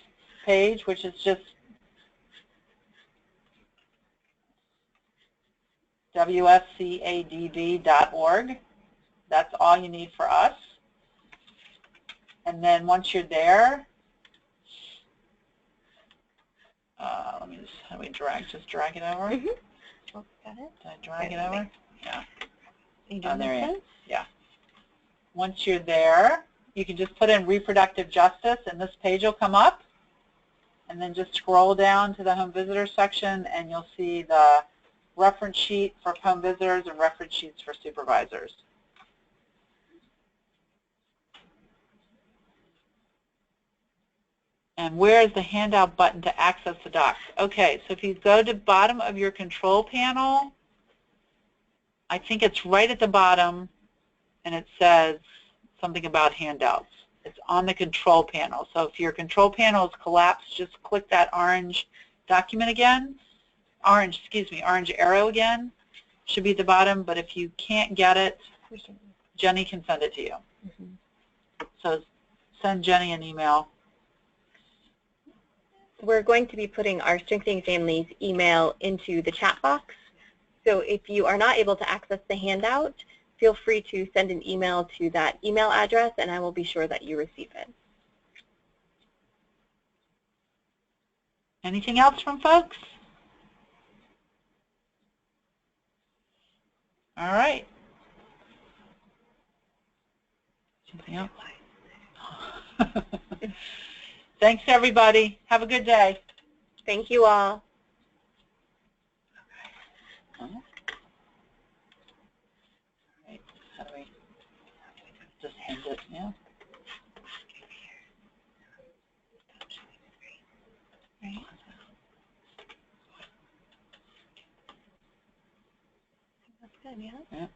page, which is just wscadv.org. That's all you need for us. And then once you're there, let me just, how do we just drag it over? Mm-hmm. Oh, got it. Did I drag it over? Yeah. You Oh, there you this? are. Yeah. Once you're there, you can just put in reproductive justice, and this page will come up. And then just scroll down to the home visitor section, and you'll see the reference sheet for home visitors and reference sheets for supervisors. And where is the handout button to access the docs? Okay, so if you go to the bottom of your control panel, I think it's right at the bottom, and it says something about handouts. It's on the control panel. So if your control panel is collapsed, just click that orange document again. Orange arrow again. Should be at the bottom, but if you can't get it, Jenny can send it to you. So send Jenny an email. We're going to be putting our Strengthening Families email into the chat box. So if you are not able to access the handout, feel free to send an email to that email address, and I will be sure that you receive it. Anything else from folks? All right. Anything else? Thanks, everybody. Have a good day. Thank you all. All right. How do we just end it? Yeah. Right. That's good, yeah? Yeah.